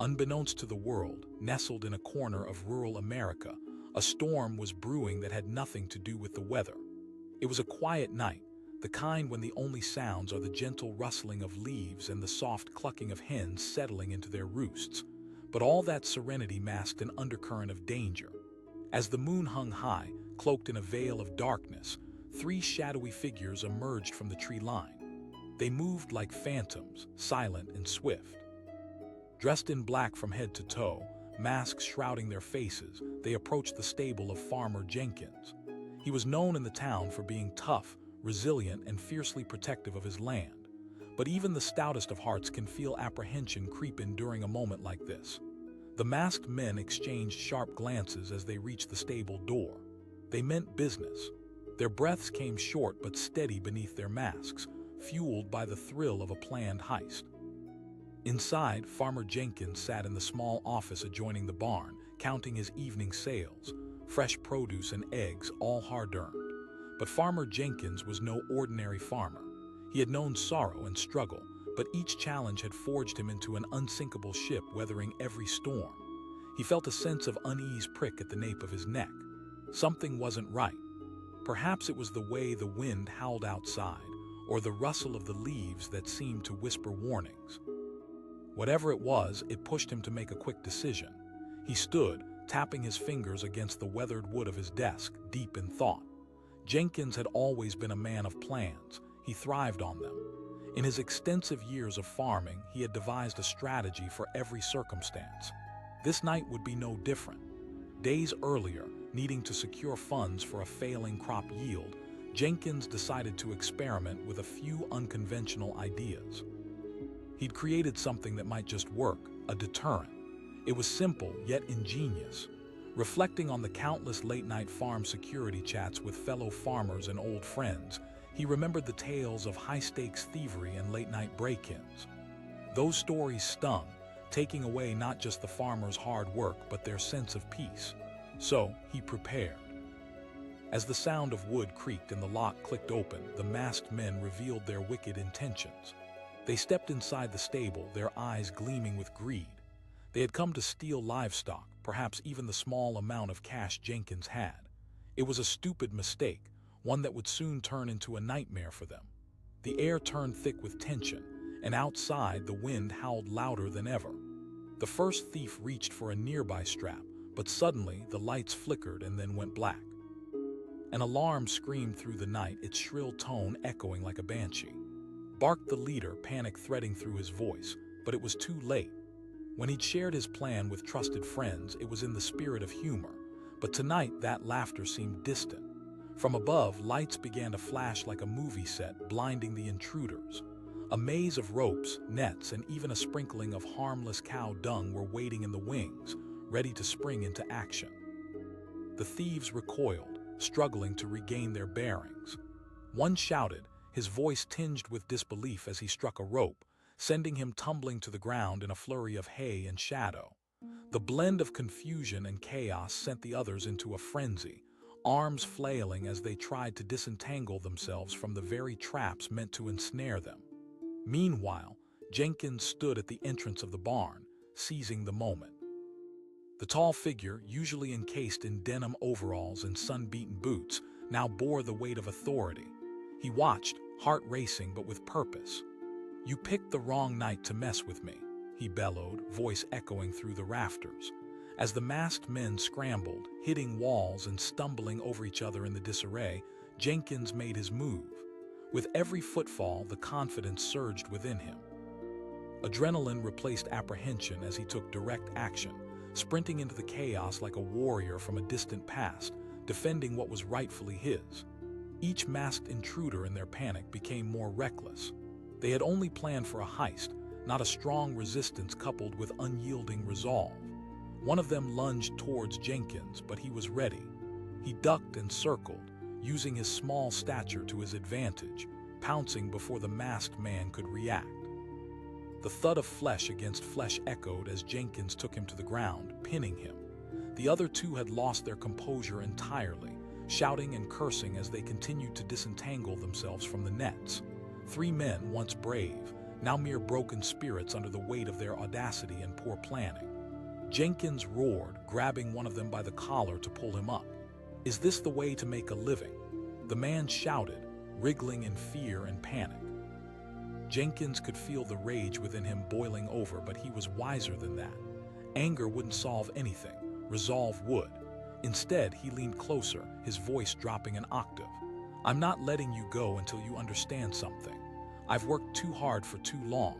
Unbeknownst to the world, nestled in a corner of rural America, a storm was brewing that had nothing to do with the weather. It was a quiet night, the kind when the only sounds are the gentle rustling of leaves and the soft clucking of hens settling into their roosts. But all that serenity masked an undercurrent of danger. As the moon hung high, cloaked in a veil of darkness, three shadowy figures emerged from the tree line. They moved like phantoms, silent and swift. Dressed in black from head to toe, masks shrouding their faces, they approached the stable of Farmer Jenkins. He was known in the town for being tough, resilient, and fiercely protective of his land. But even the stoutest of hearts can feel apprehension creep in during a moment like this. The masked men exchanged sharp glances as they reached the stable door. They meant business. Their breaths came short but steady beneath their masks, fueled by the thrill of a planned heist. Inside, Farmer Jenkins sat in the small office adjoining the barn, counting his evening sales, fresh produce and eggs, all hard-earned. But Farmer Jenkins was no ordinary farmer. He had known sorrow and struggle, but each challenge had forged him into an unsinkable ship weathering every storm. He felt a sense of unease prick at the nape of his neck. Something wasn't right. Perhaps it was the way the wind howled outside, or the rustle of the leaves that seemed to whisper warnings. Whatever it was, it pushed him to make a quick decision. He stood, tapping his fingers against the weathered wood of his desk, deep in thought. Jenkins had always been a man of plans. He thrived on them. In his extensive years of farming, he had devised a strategy for every circumstance. This night would be no different. Days earlier, needing to secure funds for a failing crop yield, Jenkins decided to experiment with a few unconventional ideas. He'd created something that might just work, a deterrent. It was simple, yet ingenious. Reflecting on the countless late-night farm security chats with fellow farmers and old friends, he remembered the tales of high-stakes thievery and late-night break-ins. Those stories stung, taking away not just the farmers' hard work but their sense of peace. So, he prepared. As the sound of wood creaked and the lock clicked open, the masked men revealed their wicked intentions. They stepped inside the stable, their eyes gleaming with greed. They had come to steal livestock, perhaps even the small amount of cash Jenkins had. It was a stupid mistake, one that would soon turn into a nightmare for them. The air turned thick with tension, and outside the wind howled louder than ever. The first thief reached for a nearby strap, but suddenly the lights flickered and then went black. An alarm screamed through the night, its shrill tone echoing like a banshee. Barked the leader, panic threading through his voice, but it was too late. When he'd shared his plan with trusted friends, it was in the spirit of humor, but tonight that laughter seemed distant. From above, lights began to flash like a movie set, blinding the intruders. A maze of ropes, nets, and even a sprinkling of harmless cow dung were waiting in the wings, ready to spring into action. The thieves recoiled, struggling to regain their bearings. One shouted, his voice tinged with disbelief as he struck a rope, sending him tumbling to the ground in a flurry of hay and shadow. The blend of confusion and chaos sent the others into a frenzy, arms flailing as they tried to disentangle themselves from the very traps meant to ensnare them. Meanwhile, Jenkins stood at the entrance of the barn, seizing the moment. The tall figure, usually encased in denim overalls and sun-beaten boots, now bore the weight of authority. He watched, heart racing but with purpose. "You picked the wrong night to mess with me," he bellowed, voice echoing through the rafters. As the masked men scrambled, hitting walls and stumbling over each other in the disarray, Jenkins made his move. With every footfall, the confidence surged within him. Adrenaline replaced apprehension as he took direct action, sprinting into the chaos like a warrior from a distant past, defending what was rightfully his. Each masked intruder in their panic became more reckless. They had only planned for a heist, not a strong resistance coupled with unyielding resolve. One of them lunged towards Jenkins, but he was ready. He ducked and circled, using his small stature to his advantage, pouncing before the masked man could react. The thud of flesh against flesh echoed as Jenkins took him to the ground, pinning him. The other two had lost their composure entirely, shouting and cursing as they continued to disentangle themselves from the nets. Three men, once brave, now mere broken spirits under the weight of their audacity and poor planning. Jenkins roared, grabbing one of them by the collar to pull him up. "Is this the way to make a living?" The man shouted, wriggling in fear and panic. Jenkins could feel the rage within him boiling over, but he was wiser than that. Anger wouldn't solve anything. Resolve would. Instead, he leaned closer, his voice dropping an octave. "I'm not letting you go until you understand something. I've worked too hard for too long.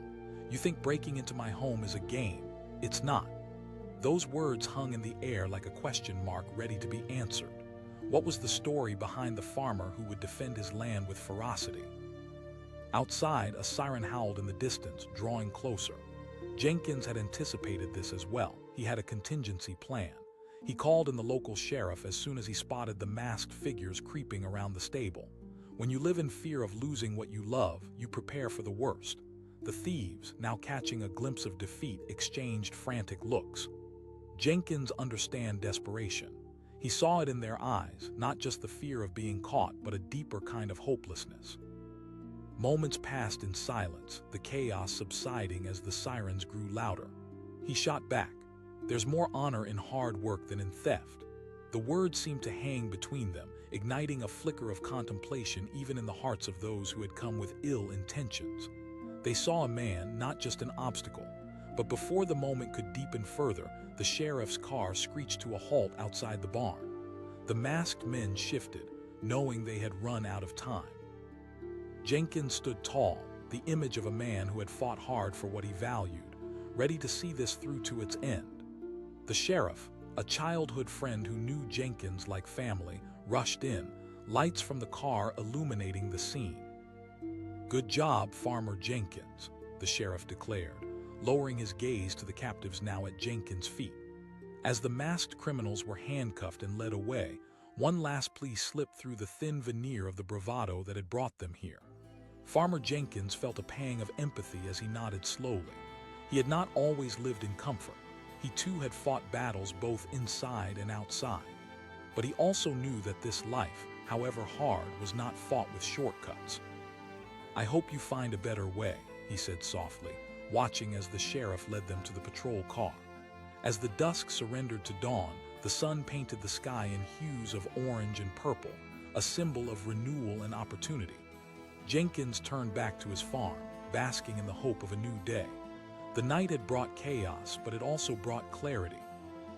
You think breaking into my home is a game. It's not." Those words hung in the air like a question mark ready to be answered. What was the story behind the farmer who would defend his land with ferocity? Outside, a siren howled in the distance, drawing closer. Jenkins had anticipated this as well. He had a contingency plan. He called in the local sheriff as soon as he spotted the masked figures creeping around the stable. When you live in fear of losing what you love, you prepare for the worst. The thieves, now catching a glimpse of defeat, exchanged frantic looks. Jenkins understood desperation. He saw it in their eyes, not just the fear of being caught, but a deeper kind of hopelessness. Moments passed in silence, the chaos subsiding as the sirens grew louder. He shot back. "There's more honor in hard work than in theft." The words seemed to hang between them, igniting a flicker of contemplation even in the hearts of those who had come with ill intentions. They saw a man, not just an obstacle. But before the moment could deepen further, the sheriff's car screeched to a halt outside the barn. The masked men shifted, knowing they had run out of time. Jenkins stood tall, the image of a man who had fought hard for what he valued, ready to see this through to its end. The sheriff, a childhood friend who knew Jenkins like family, rushed in, lights from the car illuminating the scene. "Good job, Farmer Jenkins," the sheriff declared, lowering his gaze to the captives now at Jenkins' feet. As the masked criminals were handcuffed and led away, one last plea slipped through the thin veneer of the bravado that had brought them here. Farmer Jenkins felt a pang of empathy as he nodded slowly. He had not always lived in comfort. He too had fought battles both inside and outside. But he also knew that this life, however hard, was not fought with shortcuts. "I hope you find a better way," he said softly, watching as the sheriff led them to the patrol car. As the dusk surrendered to dawn, the sun painted the sky in hues of orange and purple, a symbol of renewal and opportunity. Jenkins turned back to his farm, basking in the hope of a new day. The night had brought chaos, but it also brought clarity.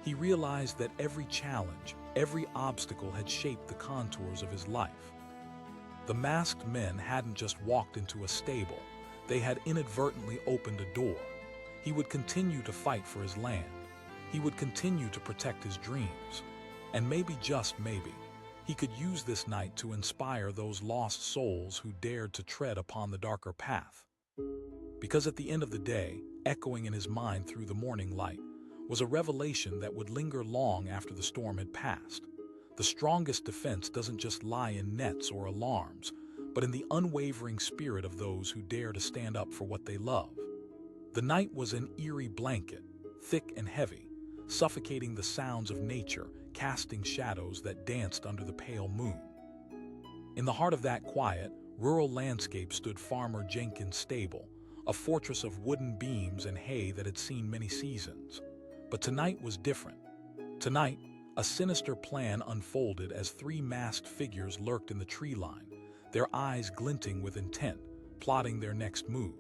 He realized that every challenge, every obstacle had shaped the contours of his life. The masked men hadn't just walked into a stable, they had inadvertently opened a door. He would continue to fight for his land. He would continue to protect his dreams. And maybe, just maybe, he could use this night to inspire those lost souls who dared to tread upon the darker path. Because at the end of the day, echoing in his mind through the morning light, was a revelation that would linger long after the storm had passed. The strongest defense doesn't just lie in nets or alarms, but in the unwavering spirit of those who dare to stand up for what they love. The night was an eerie blanket, thick and heavy, suffocating the sounds of nature, casting shadows that danced under the pale moon. In the heart of that quiet, rural landscape stood Farmer Jenkins' stable, a fortress of wooden beams and hay that had seen many seasons. But tonight was different. Tonight, a sinister plan unfolded as three masked figures lurked in the tree line, their eyes glinting with intent, plotting their next move.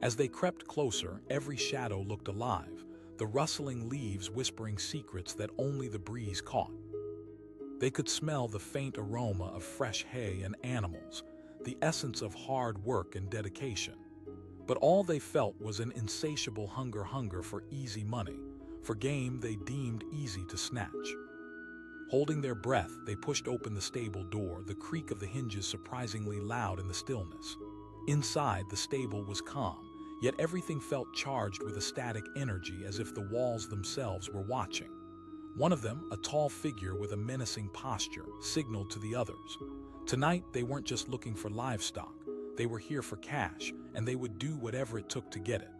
As they crept closer, every shadow looked alive, the rustling leaves whispering secrets that only the breeze caught. They could smell the faint aroma of fresh hay and animals, the essence of hard work and dedication. But all they felt was an insatiable hunger for easy money, for game they deemed easy to snatch. Holding their breath, they pushed open the stable door, the creak of the hinges surprisingly loud in the stillness. Inside, the stable was calm, yet everything felt charged with a static energy, as if the walls themselves were watching. One of them, a tall figure with a menacing posture, signaled to the others. Tonight, they weren't just looking for livestock. They were here for cash, and they would do whatever it took to get it.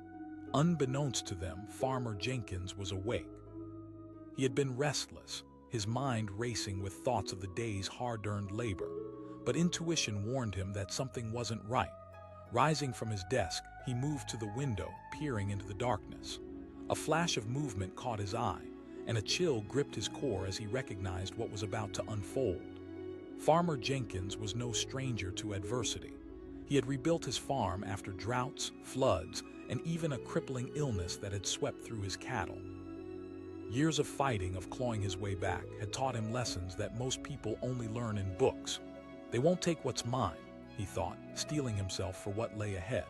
Unbeknownst to them, Farmer Jenkins was awake. He had been restless, his mind racing with thoughts of the day's hard-earned labor. But intuition warned him that something wasn't right. Rising from his desk, he moved to the window, peering into the darkness. A flash of movement caught his eye, and a chill gripped his core as he recognized what was about to unfold. Farmer Jenkins was no stranger to adversity. He had rebuilt his farm after droughts, floods, and even a crippling illness that had swept through his cattle. Years of fighting, of clawing his way back, had taught him lessons that most people only learn in books. They won't take what's mine, he thought, steeling himself for what lay ahead.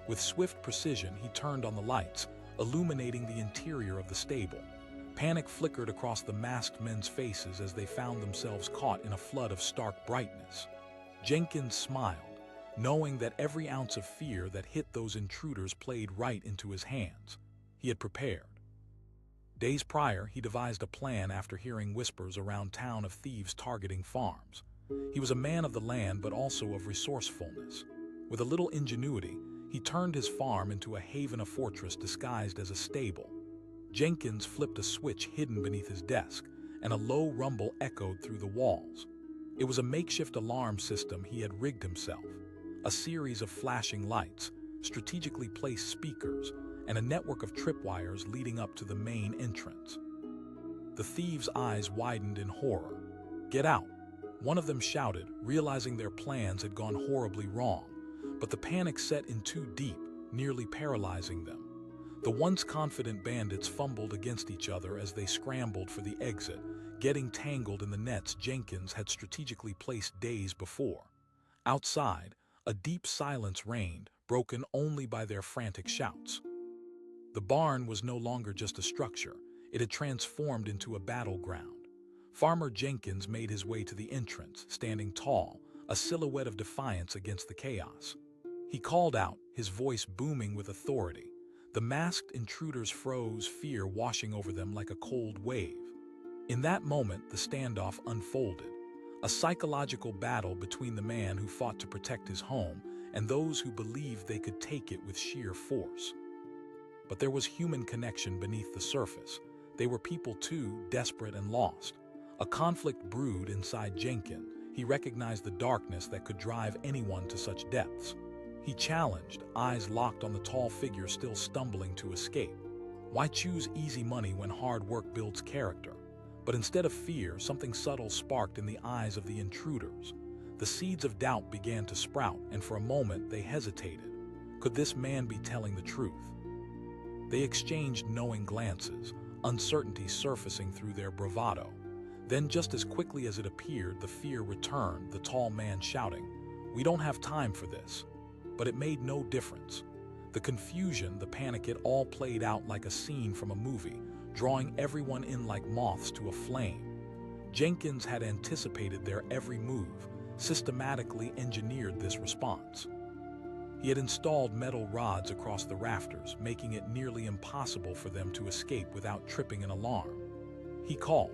With swift precision, he turned on the lights, illuminating the interior of the stable. Panic flickered across the masked men's faces as they found themselves caught in a flood of stark brightness. Jenkins smiled, knowing that every ounce of fear that hit those intruders played right into his hands. He had prepared. Days prior, he devised a plan after hearing whispers around town of thieves targeting farms. He was a man of the land, but also of resourcefulness. With a little ingenuity, he turned his farm into a haven of fortress disguised as a stable. Jenkins flipped a switch hidden beneath his desk, and a low rumble echoed through the walls. It was a makeshift alarm system he had rigged himself. A series of flashing lights, strategically placed speakers, and a network of tripwires leading up to the main entrance. The thieves' eyes widened in horror. "Get out!" one of them shouted, realizing their plans had gone horribly wrong. But the panic set in too deep, nearly paralyzing them. The once confident bandits fumbled against each other as they scrambled for the exit, getting tangled in the nets Jenkins had strategically placed days before. Outside, a deep silence reigned, broken only by their frantic shouts. The barn was no longer just a structure. It had transformed into a battleground. Farmer Jenkins made his way to the entrance, standing tall, a silhouette of defiance against the chaos. He called out, his voice booming with authority. The masked intruders froze, fear washing over them like a cold wave. In that moment, the standoff unfolded. A psychological battle between the man who fought to protect his home and those who believed they could take it with sheer force. But there was human connection beneath the surface. They were people too, desperate and lost. A conflict brewed inside Jenkins. He recognized the darkness that could drive anyone to such depths. He challenged, eyes locked on the tall figure still stumbling to escape. Why choose easy money when hard work builds character? But instead of fear, something subtle sparked in the eyes of the intruders. The seeds of doubt began to sprout, and for a moment they hesitated. Could this man be telling the truth? They exchanged knowing glances, uncertainty surfacing through their bravado. Then, just as quickly as it appeared, the fear returned, the tall man shouting, "We don't have time for this." But it made no difference. The confusion, the panic, it all played out like a scene from a movie, drawing everyone in like moths to a flame. Jenkins had anticipated their every move, systematically engineered this response. He had installed metal rods across the rafters, making it nearly impossible for them to escape without tripping an alarm. He called,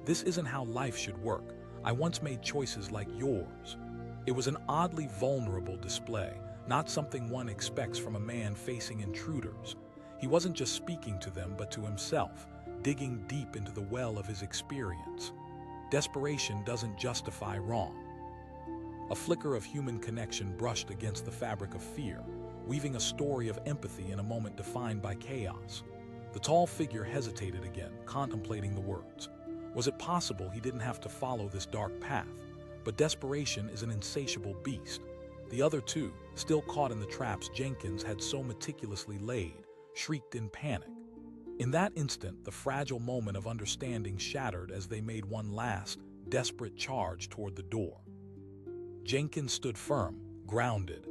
"This isn't how life should work. I once made choices like yours." It was an oddly vulnerable display, not something one expects from a man facing intruders. He wasn't just speaking to them, but to himself, digging deep into the well of his experience. Desperation doesn't justify wrong. A flicker of human connection brushed against the fabric of fear, weaving a story of empathy in a moment defined by chaos. The tall figure hesitated again, contemplating the words. Was it possible he didn't have to follow this dark path? But desperation is an insatiable beast. The other two, still caught in the traps Jenkins had so meticulously laid, shrieked in panic. In that instant, the fragile moment of understanding shattered as they made one last, desperate charge toward the door. Jenkins stood firm, grounded.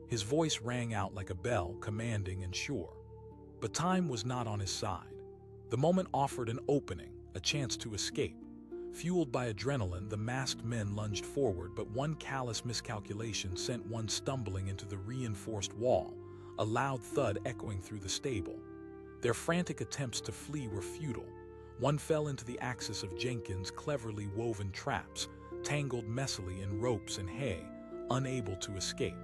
His voice rang out like a bell, commanding and sure. But time was not on his side. The moment offered an opening, a chance to escape. Fueled by adrenaline, the masked men lunged forward, but one callous miscalculation sent one stumbling into the reinforced wall, a loud thud echoing through the stable. Their frantic attempts to flee were futile. One fell into the axis of Jenkins' cleverly woven traps, tangled messily in ropes and hay, unable to escape.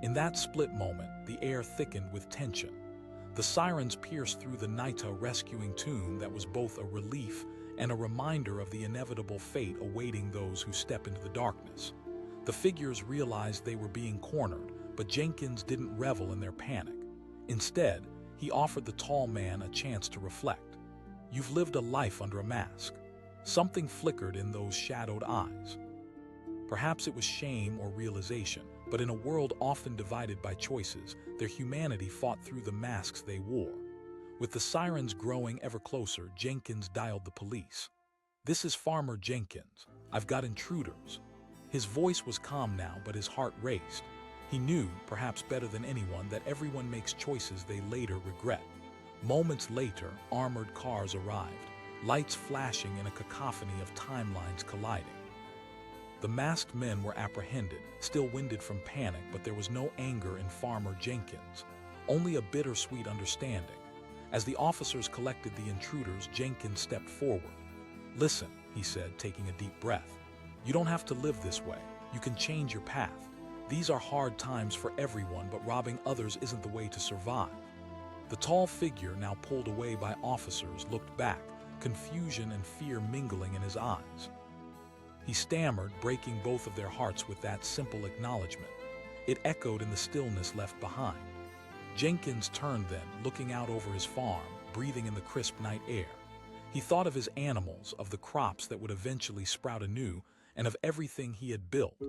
In that split moment, the air thickened with tension. The sirens pierced through the night, a rescuing tune that was both a relief and a reminder of the inevitable fate awaiting those who step into the darkness. The figures realized they were being cornered, But Jenkins didn't revel in their panic. Instead, he offered the tall man a chance to reflect. "You've lived a life under a mask." Something flickered in those shadowed eyes. Perhaps it was shame or realization, but in a world often divided by choices, their humanity fought through the masks they wore. With the sirens growing ever closer, Jenkins dialed the police. "This is Farmer Jenkins. I've got intruders." His voice was calm now, but his heart raced. He knew, perhaps better than anyone, that everyone makes choices they later regret. Moments later, armored cars arrived, lights flashing in a cacophony of timelines colliding. The masked men were apprehended, still winded from panic, but there was no anger in Farmer Jenkins, only a bittersweet understanding. As the officers collected the intruders, Jenkins stepped forward. "Listen," he said, taking a deep breath. "You don't have to live this way. You can change your path. These are hard times for everyone, but robbing others isn't the way to survive." The tall figure, now pulled away by officers, looked back, confusion and fear mingling in his eyes. He stammered, breaking both of their hearts with that simple acknowledgement. It echoed in the stillness left behind. Jenkins turned then, looking out over his farm, breathing in the crisp night air. He thought of his animals, of the crops that would eventually sprout anew, and of everything he had built.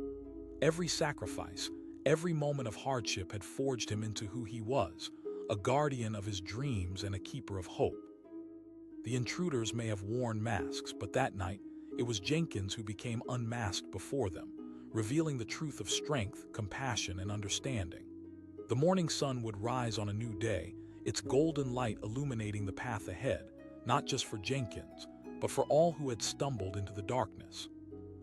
Every sacrifice, every moment of hardship had forged him into who he was, a guardian of his dreams and a keeper of hope. The intruders may have worn masks, but that night, it was Jenkins who became unmasked before them, revealing the truth of strength, compassion, and understanding. The morning sun would rise on a new day, its golden light illuminating the path ahead, not just for Jenkins, but for all who had stumbled into the darkness.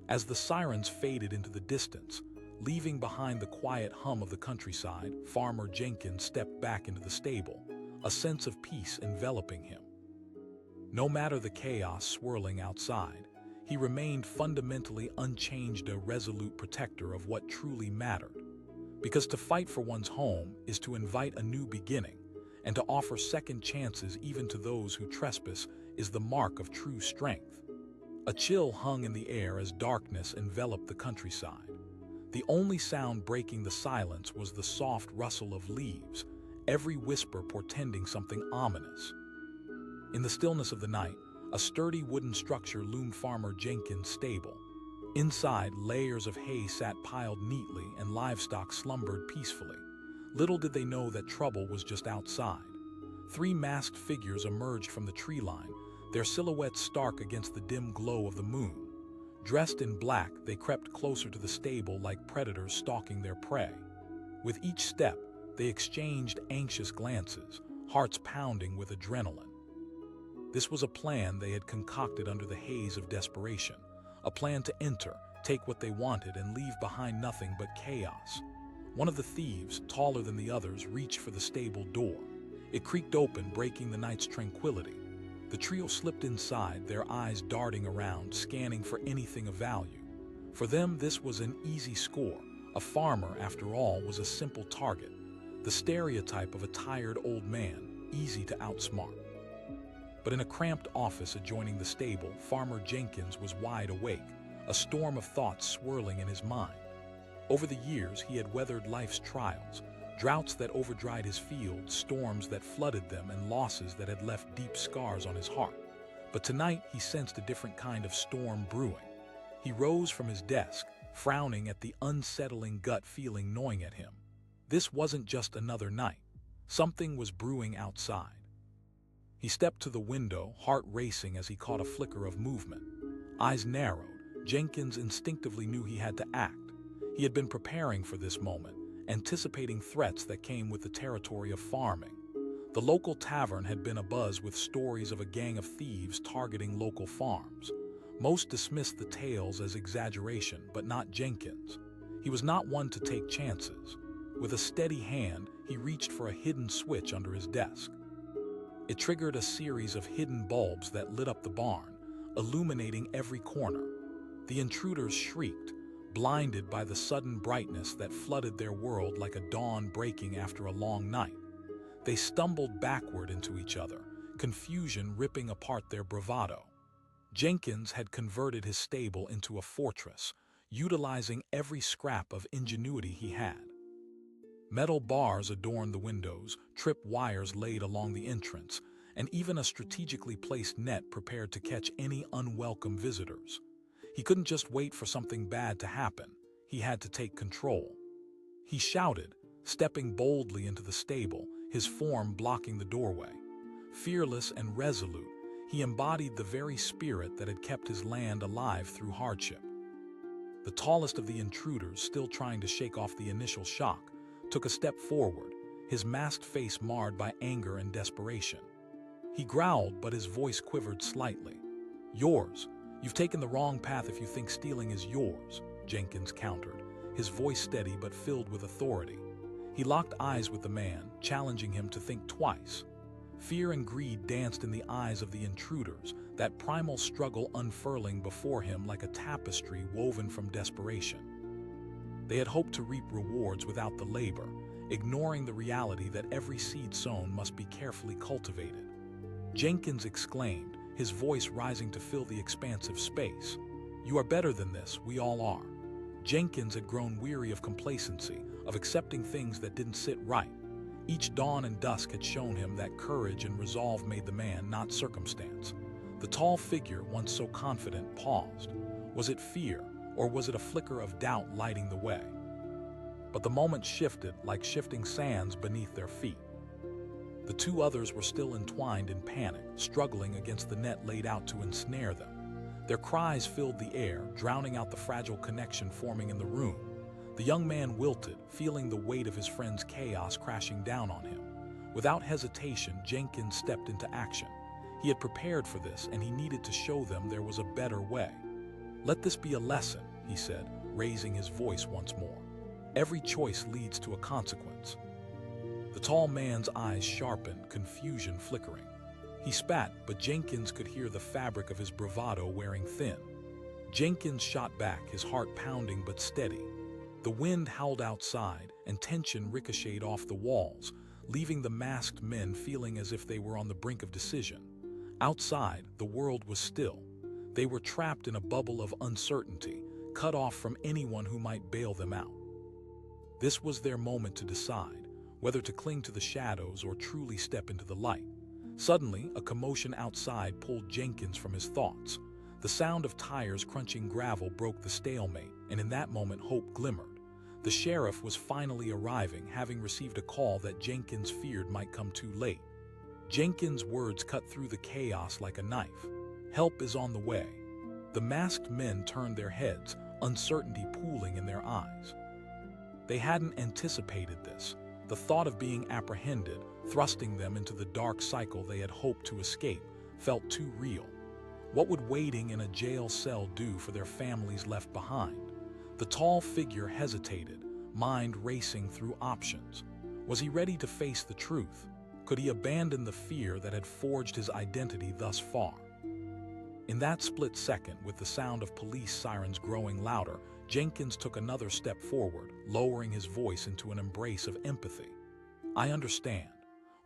As the sirens faded into the distance, leaving behind the quiet hum of the countryside, Farmer Jenkins stepped back into the stable, a sense of peace enveloping him. No matter the chaos swirling outside, he remained fundamentally unchanged, a resolute protector of what truly mattered. Because to fight for one's home is to invite a new beginning, and to offer second chances even to those who trespass is the mark of true strength. A chill hung in the air as darkness enveloped the countryside. The only sound breaking the silence was the soft rustle of leaves, every whisper portending something ominous. In the stillness of the night, a sturdy wooden structure loomed Farmer Jenkins' stable. Inside, layers of hay sat piled neatly and livestock slumbered peacefully. Little did they know that trouble was just outside. 3 masked figures emerged from the tree line, their silhouettes stark against the dim glow of the moon. Dressed in black, they crept closer to the stable like predators stalking their prey. With each step, they exchanged anxious glances, hearts pounding with adrenaline. This was a plan they had concocted under the haze of desperation, a plan to enter, take what they wanted, and leave behind nothing but chaos. One of the thieves, taller than the others, reached for the stable door. It creaked open, breaking the night's tranquility. The trio slipped inside, their eyes darting around, scanning for anything of value. For them, this was an easy score. A farmer, after all, was a simple target. The stereotype of a tired old man, easy to outsmart. But in a cramped office adjoining the stable, Farmer Jenkins was wide awake, a storm of thoughts swirling in his mind. Over the years, he had weathered life's trials, droughts that overdried his fields, storms that flooded them, and losses that had left deep scars on his heart. But tonight, he sensed a different kind of storm brewing. He rose from his desk, frowning at the unsettling gut feeling gnawing at him. This wasn't just another night. Something was brewing outside. He stepped to the window, heart racing as he caught a flicker of movement. Eyes narrowed, Jenkins instinctively knew he had to act. He had been preparing for this moment, anticipating threats that came with the territory of farming. The local tavern had been abuzz with stories of a gang of thieves targeting local farms. Most dismissed the tales as exaggeration, but not Jenkins. He was not one to take chances. With a steady hand, he reached for a hidden switch under his desk. It triggered a series of hidden bulbs that lit up the barn, illuminating every corner. The intruders shrieked, blinded by the sudden brightness that flooded their world like a dawn breaking after a long night. They stumbled backward into each other, confusion ripping apart their bravado. Jenkins had converted his stable into a fortress, utilizing every scrap of ingenuity he had. Metal bars adorned the windows, trip wires laid along the entrance, and even a strategically placed net prepared to catch any unwelcome visitors. He couldn't just wait for something bad to happen. He had to take control. He shouted, stepping boldly into the stable, his form blocking the doorway. Fearless and resolute, he embodied the very spirit that had kept his land alive through hardship. The tallest of the intruders, still trying to shake off the initial shock, took a step forward, his masked face marred by anger and desperation. He growled, but his voice quivered slightly. "Yours. You've taken the wrong path if you think stealing is yours," Jenkins countered, his voice steady but filled with authority. He locked eyes with the man, challenging him to think twice. Fear and greed danced in the eyes of the intruders, that primal struggle unfurling before him like a tapestry woven from desperation. They had hoped to reap rewards without the labor, ignoring the reality that every seed sown must be carefully cultivated. Jenkins exclaimed, his voice rising to fill the expansive space. "You are better than this, we all are." Jenkins had grown weary of complacency, of accepting things that didn't sit right. Each dawn and dusk had shown him that courage and resolve made the man, not circumstance. The tall figure, once so confident, paused. Was it fear, or was it a flicker of doubt lighting the way? But the moment shifted, like shifting sands beneath their feet. The two others were still entwined in panic, struggling against the net laid out to ensnare them. Their cries filled the air, drowning out the fragile connection forming in the room. The young man wilted, feeling the weight of his friend's chaos crashing down on him. Without hesitation, Jenkins stepped into action. He had prepared for this, and he needed to show them there was a better way. "Let this be a lesson," he said, raising his voice once more. "Every choice leads to a consequence." The tall man's eyes sharpened, confusion flickering. He spat, but Jenkins could hear the fabric of his bravado wearing thin. Jenkins shot back, his heart pounding but steady. The wind howled outside, and tension ricocheted off the walls, leaving the masked men feeling as if they were on the brink of decision. Outside, the world was still. They were trapped in a bubble of uncertainty, cut off from anyone who might bail them out. This was their moment to decide whether to cling to the shadows or truly step into the light. Suddenly, a commotion outside pulled Jenkins from his thoughts. The sound of tires crunching gravel broke the stalemate, and in that moment hope glimmered. The sheriff was finally arriving, having received a call that Jenkins feared might come too late. Jenkins' words cut through the chaos like a knife. "Help is on the way." The masked men turned their heads, uncertainty pooling in their eyes. They hadn't anticipated this. The thought of being apprehended, thrusting them into the dark cycle they had hoped to escape, felt too real. What would waiting in a jail cell do for their families left behind? The tall figure hesitated, mind racing through options. Was he ready to face the truth? Could he abandon the fear that had forged his identity thus far? In that split second, with the sound of police sirens growing louder, Jenkins took another step forward, lowering his voice into an embrace of empathy. "I understand.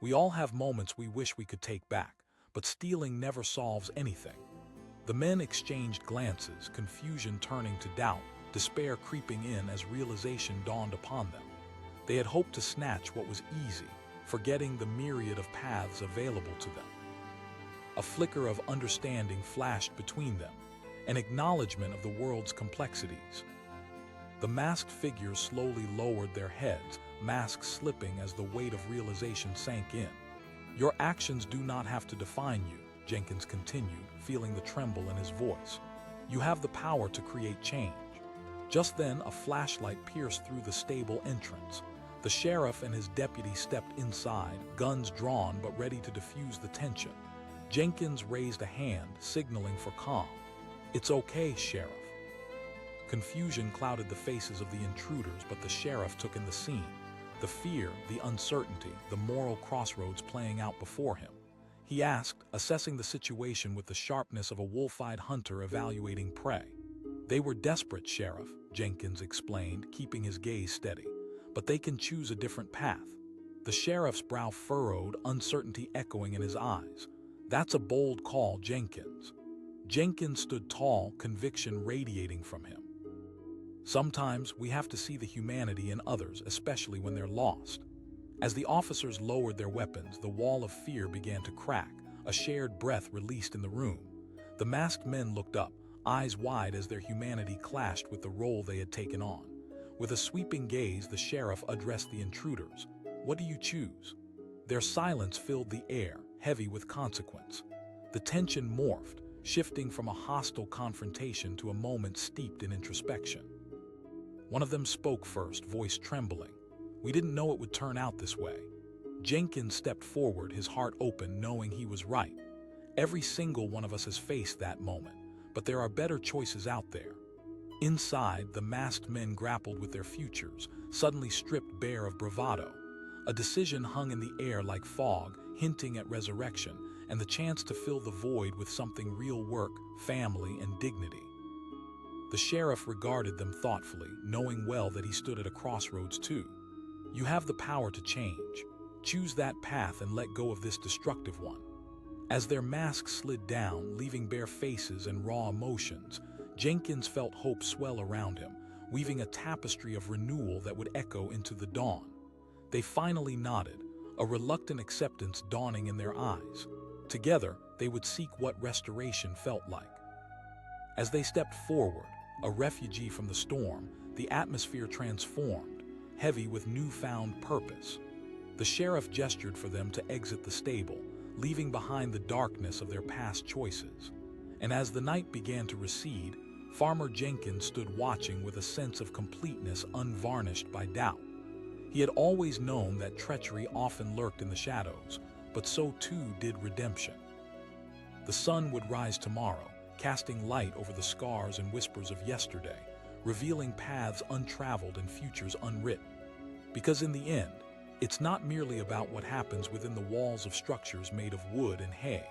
We all have moments we wish we could take back, but stealing never solves anything." The men exchanged glances, confusion turning to doubt, despair creeping in as realization dawned upon them. They had hoped to snatch what was easy, forgetting the myriad of paths available to them. A flicker of understanding flashed between them, an acknowledgement of the world's complexities. The masked figures slowly lowered their heads, masks slipping as the weight of realization sank in. "Your actions do not have to define you," Jenkins continued, feeling the tremble in his voice. "You have the power to create change." Just then, a flashlight pierced through the stable entrance. The sheriff and his deputy stepped inside, guns drawn but ready to diffuse the tension. Jenkins raised a hand, signaling for calm. "It's okay, Sheriff." Confusion clouded the faces of the intruders, but the sheriff took in the scene. The fear, the uncertainty, the moral crossroads playing out before him. He asked, assessing the situation with the sharpness of a wolf-eyed hunter evaluating prey. "They were desperate, Sheriff," Jenkins explained, keeping his gaze steady. "But they can choose a different path." The sheriff's brow furrowed, uncertainty echoing in his eyes. "That's a bold call, Jenkins." Jenkins stood tall, conviction radiating from him. Sometimes we have to see the humanity in others, especially when they're lost. As the officers lowered their weapons, the wall of fear began to crack, a shared breath released in the room. The masked men looked up, eyes wide as their humanity clashed with the role they had taken on. With a sweeping gaze, the sheriff addressed the intruders. "What do you choose?" Their silence filled the air, heavy with consequence. The tension morphed, shifting from a hostile confrontation to a moment steeped in introspection. One of them spoke first, voice trembling. "We didn't know it would turn out this way." Jenkins stepped forward, his heart open, knowing he was right. Every single one of us has faced that moment, but there are better choices out there. Inside, the masked men grappled with their futures, suddenly stripped bare of bravado. A decision hung in the air like fog, hinting at resurrection, and the chance to fill the void with something real: work, family, and dignity. The sheriff regarded them thoughtfully, knowing well that he stood at a crossroads too. "You have the power to change. Choose that path and let go of this destructive one." As their masks slid down, leaving bare faces and raw emotions, Jenkins felt hope swell around him, weaving a tapestry of renewal that would echo into the dawn. They finally nodded, a reluctant acceptance dawning in their eyes. Together, they would seek what restoration felt like. As they stepped forward, a refugee from the storm, the atmosphere transformed, heavy with newfound purpose. The sheriff gestured for them to exit the stable, leaving behind the darkness of their past choices. And as the night began to recede, Farmer Jenkins stood watching with a sense of completeness unvarnished by doubt. He had always known that treachery often lurked in the shadows, but so too did redemption. The sun would rise tomorrow, casting light over the scars and whispers of yesterday, revealing paths untraveled and futures unwritten. Because in the end, it's not merely about what happens within the walls of structures made of wood and hay.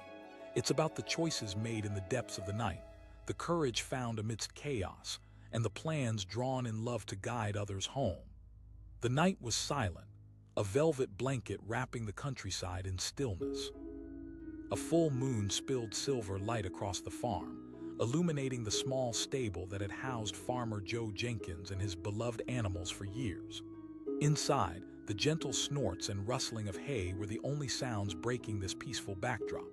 It's about the choices made in the depths of the night, the courage found amidst chaos, and the plans drawn in love to guide others home. The night was silent, a velvet blanket wrapping the countryside in stillness. A full moon spilled silver light across the farm, illuminating the small stable that had housed Farmer Joe Jenkins and his beloved animals for years. Inside, the gentle snorts and rustling of hay were the only sounds breaking this peaceful backdrop.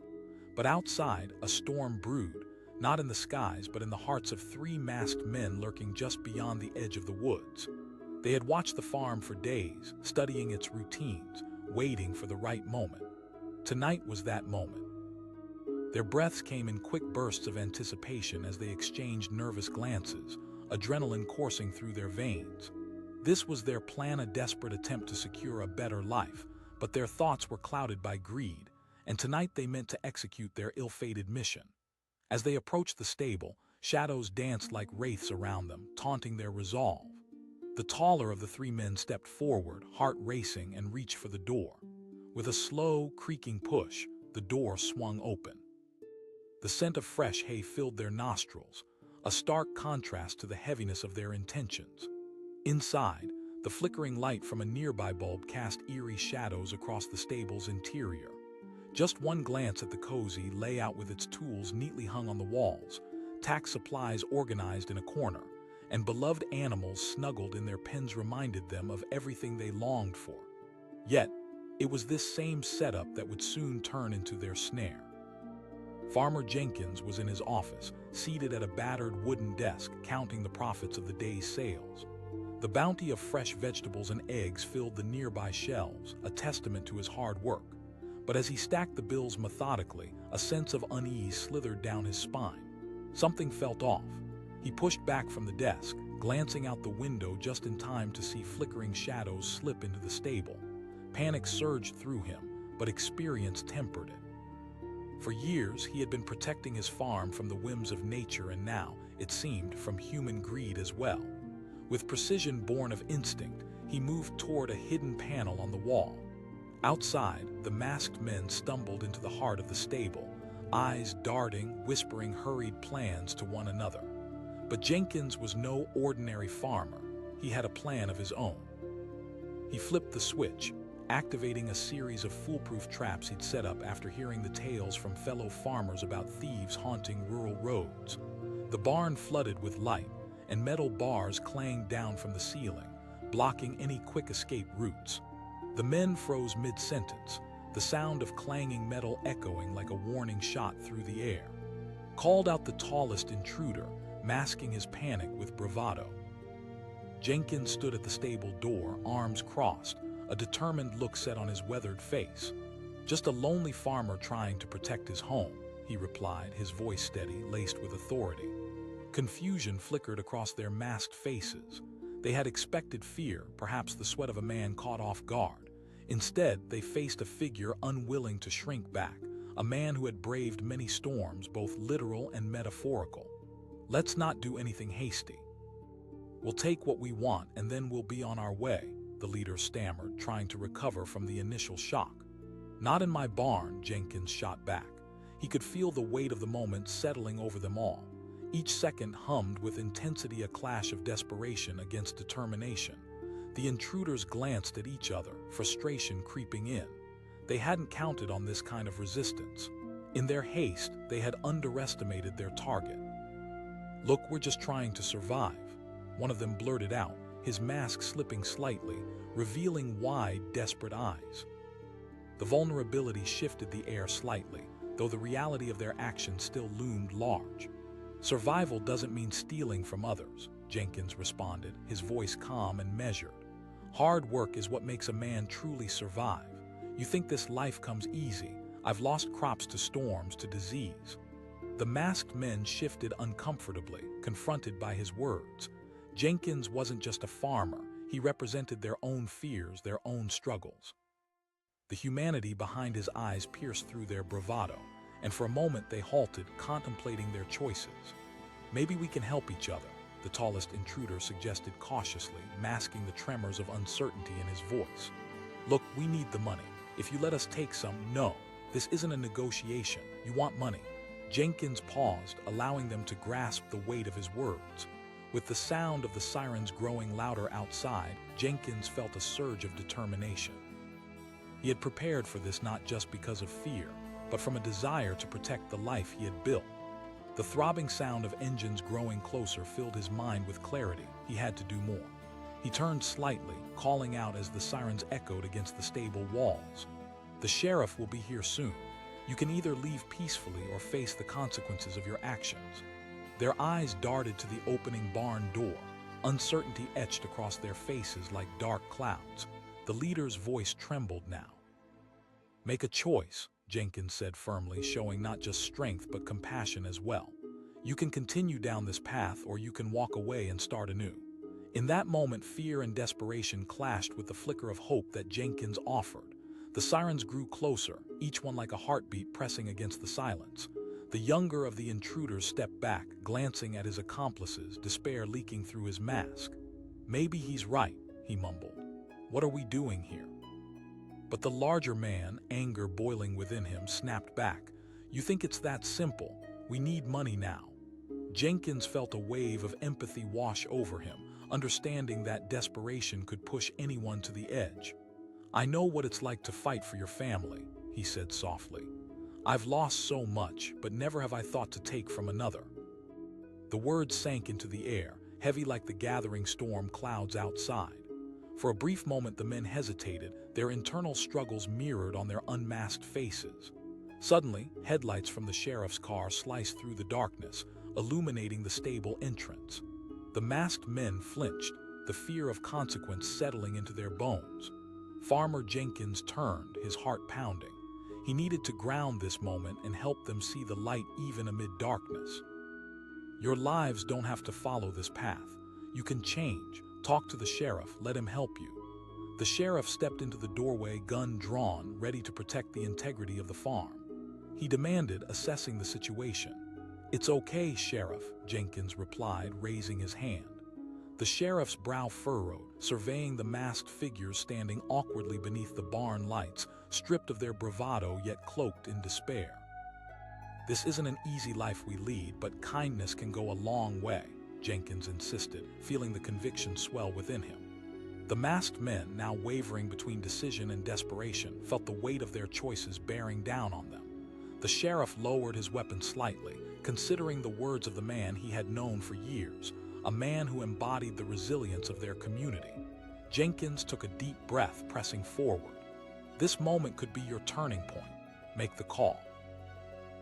But outside, a storm brewed, not in the skies but in the hearts of three masked men lurking just beyond the edge of the woods. They had watched the farm for days, studying its routines, waiting for the right moment. Tonight was that moment. Their breaths came in quick bursts of anticipation as they exchanged nervous glances, adrenaline coursing through their veins. This was their plan, a desperate attempt to secure a better life, but their thoughts were clouded by greed, and tonight they meant to execute their ill-fated mission. As they approached the stable, shadows danced like wraiths around them, taunting their resolve. The taller of the three men stepped forward, heart racing, and reached for the door. With a slow, creaking push, the door swung open. The scent of fresh hay filled their nostrils, a stark contrast to the heaviness of their intentions. Inside, the flickering light from a nearby bulb cast eerie shadows across the stable's interior. Just one glance at the cozy layout with its tools neatly hung on the walls, tack supplies organized in a corner, and beloved animals snuggled in their pens reminded them of everything they longed for. Yet, it was this same setup that would soon turn into their snare. Farmer Jenkins was in his office, seated at a battered wooden desk, counting the profits of the day's sales. The bounty of fresh vegetables and eggs filled the nearby shelves, a testament to his hard work. But as he stacked the bills methodically, a sense of unease slithered down his spine. Something felt off. He pushed back from the desk, glancing out the window just in time to see flickering shadows slip into the stable. Panic surged through him, but experience tempered it. For years, he had been protecting his farm from the whims of nature, and now, it seemed, from human greed as well. With precision born of instinct, he moved toward a hidden panel on the wall. Outside, the masked men stumbled into the heart of the stable, eyes darting, whispering hurried plans to one another. But Jenkins was no ordinary farmer. He had a plan of his own. He flipped the switch, activating a series of foolproof traps he'd set up after hearing the tales from fellow farmers about thieves haunting rural roads. The barn flooded with light, and metal bars clanged down from the ceiling, blocking any quick escape routes. The men froze mid-sentence, the sound of clanging metal echoing like a warning shot through the air. Called out the tallest intruder, masking his panic with bravado. Jenkins stood at the stable door, arms crossed, a determined look set on his weathered face. "Just a lonely farmer trying to protect his home," he replied, his voice steady, laced with authority. Confusion flickered across their masked faces. They had expected fear, perhaps the sweat of a man caught off guard. Instead, they faced a figure unwilling to shrink back, a man who had braved many storms, both literal and metaphorical. "Let's not do anything hasty. We'll take what we want and then we'll be on our way," the leader stammered, trying to recover from the initial shock. "Not in my barn," Jenkins shot back. He could feel the weight of the moment settling over them all. Each second hummed with intensity, a clash of desperation against determination. The intruders glanced at each other, frustration creeping in. They hadn't counted on this kind of resistance. In their haste, they had underestimated their target. "Look, we're just trying to survive," one of them blurted out, his mask slipping slightly, revealing wide, desperate eyes. The vulnerability shifted the air slightly, though the reality of their actions still loomed large. "Survival doesn't mean stealing from others," Jenkins responded, his voice calm and measured. "Hard work is what makes a man truly survive. You think this life comes easy? I've lost crops to storms, to disease." The masked men shifted uncomfortably, confronted by his words. Jenkins wasn't just a farmer, he represented their own fears, their own struggles. The humanity behind his eyes pierced through their bravado, and for a moment they halted, contemplating their choices. "Maybe we can help each other," the tallest intruder suggested cautiously, masking the tremors of uncertainty in his voice. "Look, we need the money. If you let us take some..." "No, this isn't a negotiation. You want money." Jenkins paused, allowing them to grasp the weight of his words. With the sound of the sirens growing louder outside, Jenkins felt a surge of determination. He had prepared for this not just because of fear, but from a desire to protect the life he had built. The throbbing sound of engines growing closer filled his mind with clarity. He had to do more. He turned slightly, calling out as the sirens echoed against the stable walls. "The sheriff will be here soon. You can either leave peacefully or face the consequences of your actions." Their eyes darted to the opening barn door, uncertainty etched across their faces like dark clouds. The leader's voice trembled now. "Make a choice," Jenkins said firmly, showing not just strength but compassion as well. "You can continue down this path or you can walk away and start anew." In that moment, fear and desperation clashed with the flicker of hope that Jenkins offered. The sirens grew closer, each one like a heartbeat pressing against the silence. The younger of the intruders stepped back, glancing at his accomplices, despair leaking through his mask. "Maybe he's right," he mumbled. "What are we doing here?" But the larger man, anger boiling within him, snapped back. "You think it's that simple? We need money now." Jenkins felt a wave of empathy wash over him, understanding that desperation could push anyone to the edge. "I know what it's like to fight for your family," he said softly. "I've lost so much, but never have I thought to take from another." The words sank into the air, heavy like the gathering storm clouds outside. For a brief moment the men hesitated, their internal struggles mirrored on their unmasked faces. Suddenly, headlights from the sheriff's car sliced through the darkness, illuminating the stable entrance. The masked men flinched, the fear of consequence settling into their bones. Farmer Jenkins turned, his heart pounding. He needed to ground this moment and help them see the light even amid darkness. "Your lives don't have to follow this path. You can change. Talk to the sheriff, let him help you." The sheriff stepped into the doorway, gun drawn, ready to protect the integrity of the farm. He demanded, assessing the situation. "It's okay, Sheriff," Jenkins replied, raising his hand. The sheriff's brow furrowed, surveying the masked figures standing awkwardly beneath the barn lights, stripped of their bravado yet cloaked in despair. "This isn't an easy life we lead, but kindness can go a long way," Jenkins insisted, feeling the conviction swell within him. The masked men, now wavering between decision and desperation, felt the weight of their choices bearing down on them. The sheriff lowered his weapon slightly, considering the words of the man he had known for years, a man who embodied the resilience of their community. Jenkins took a deep breath, pressing forward. This moment could be your turning point. Make the call.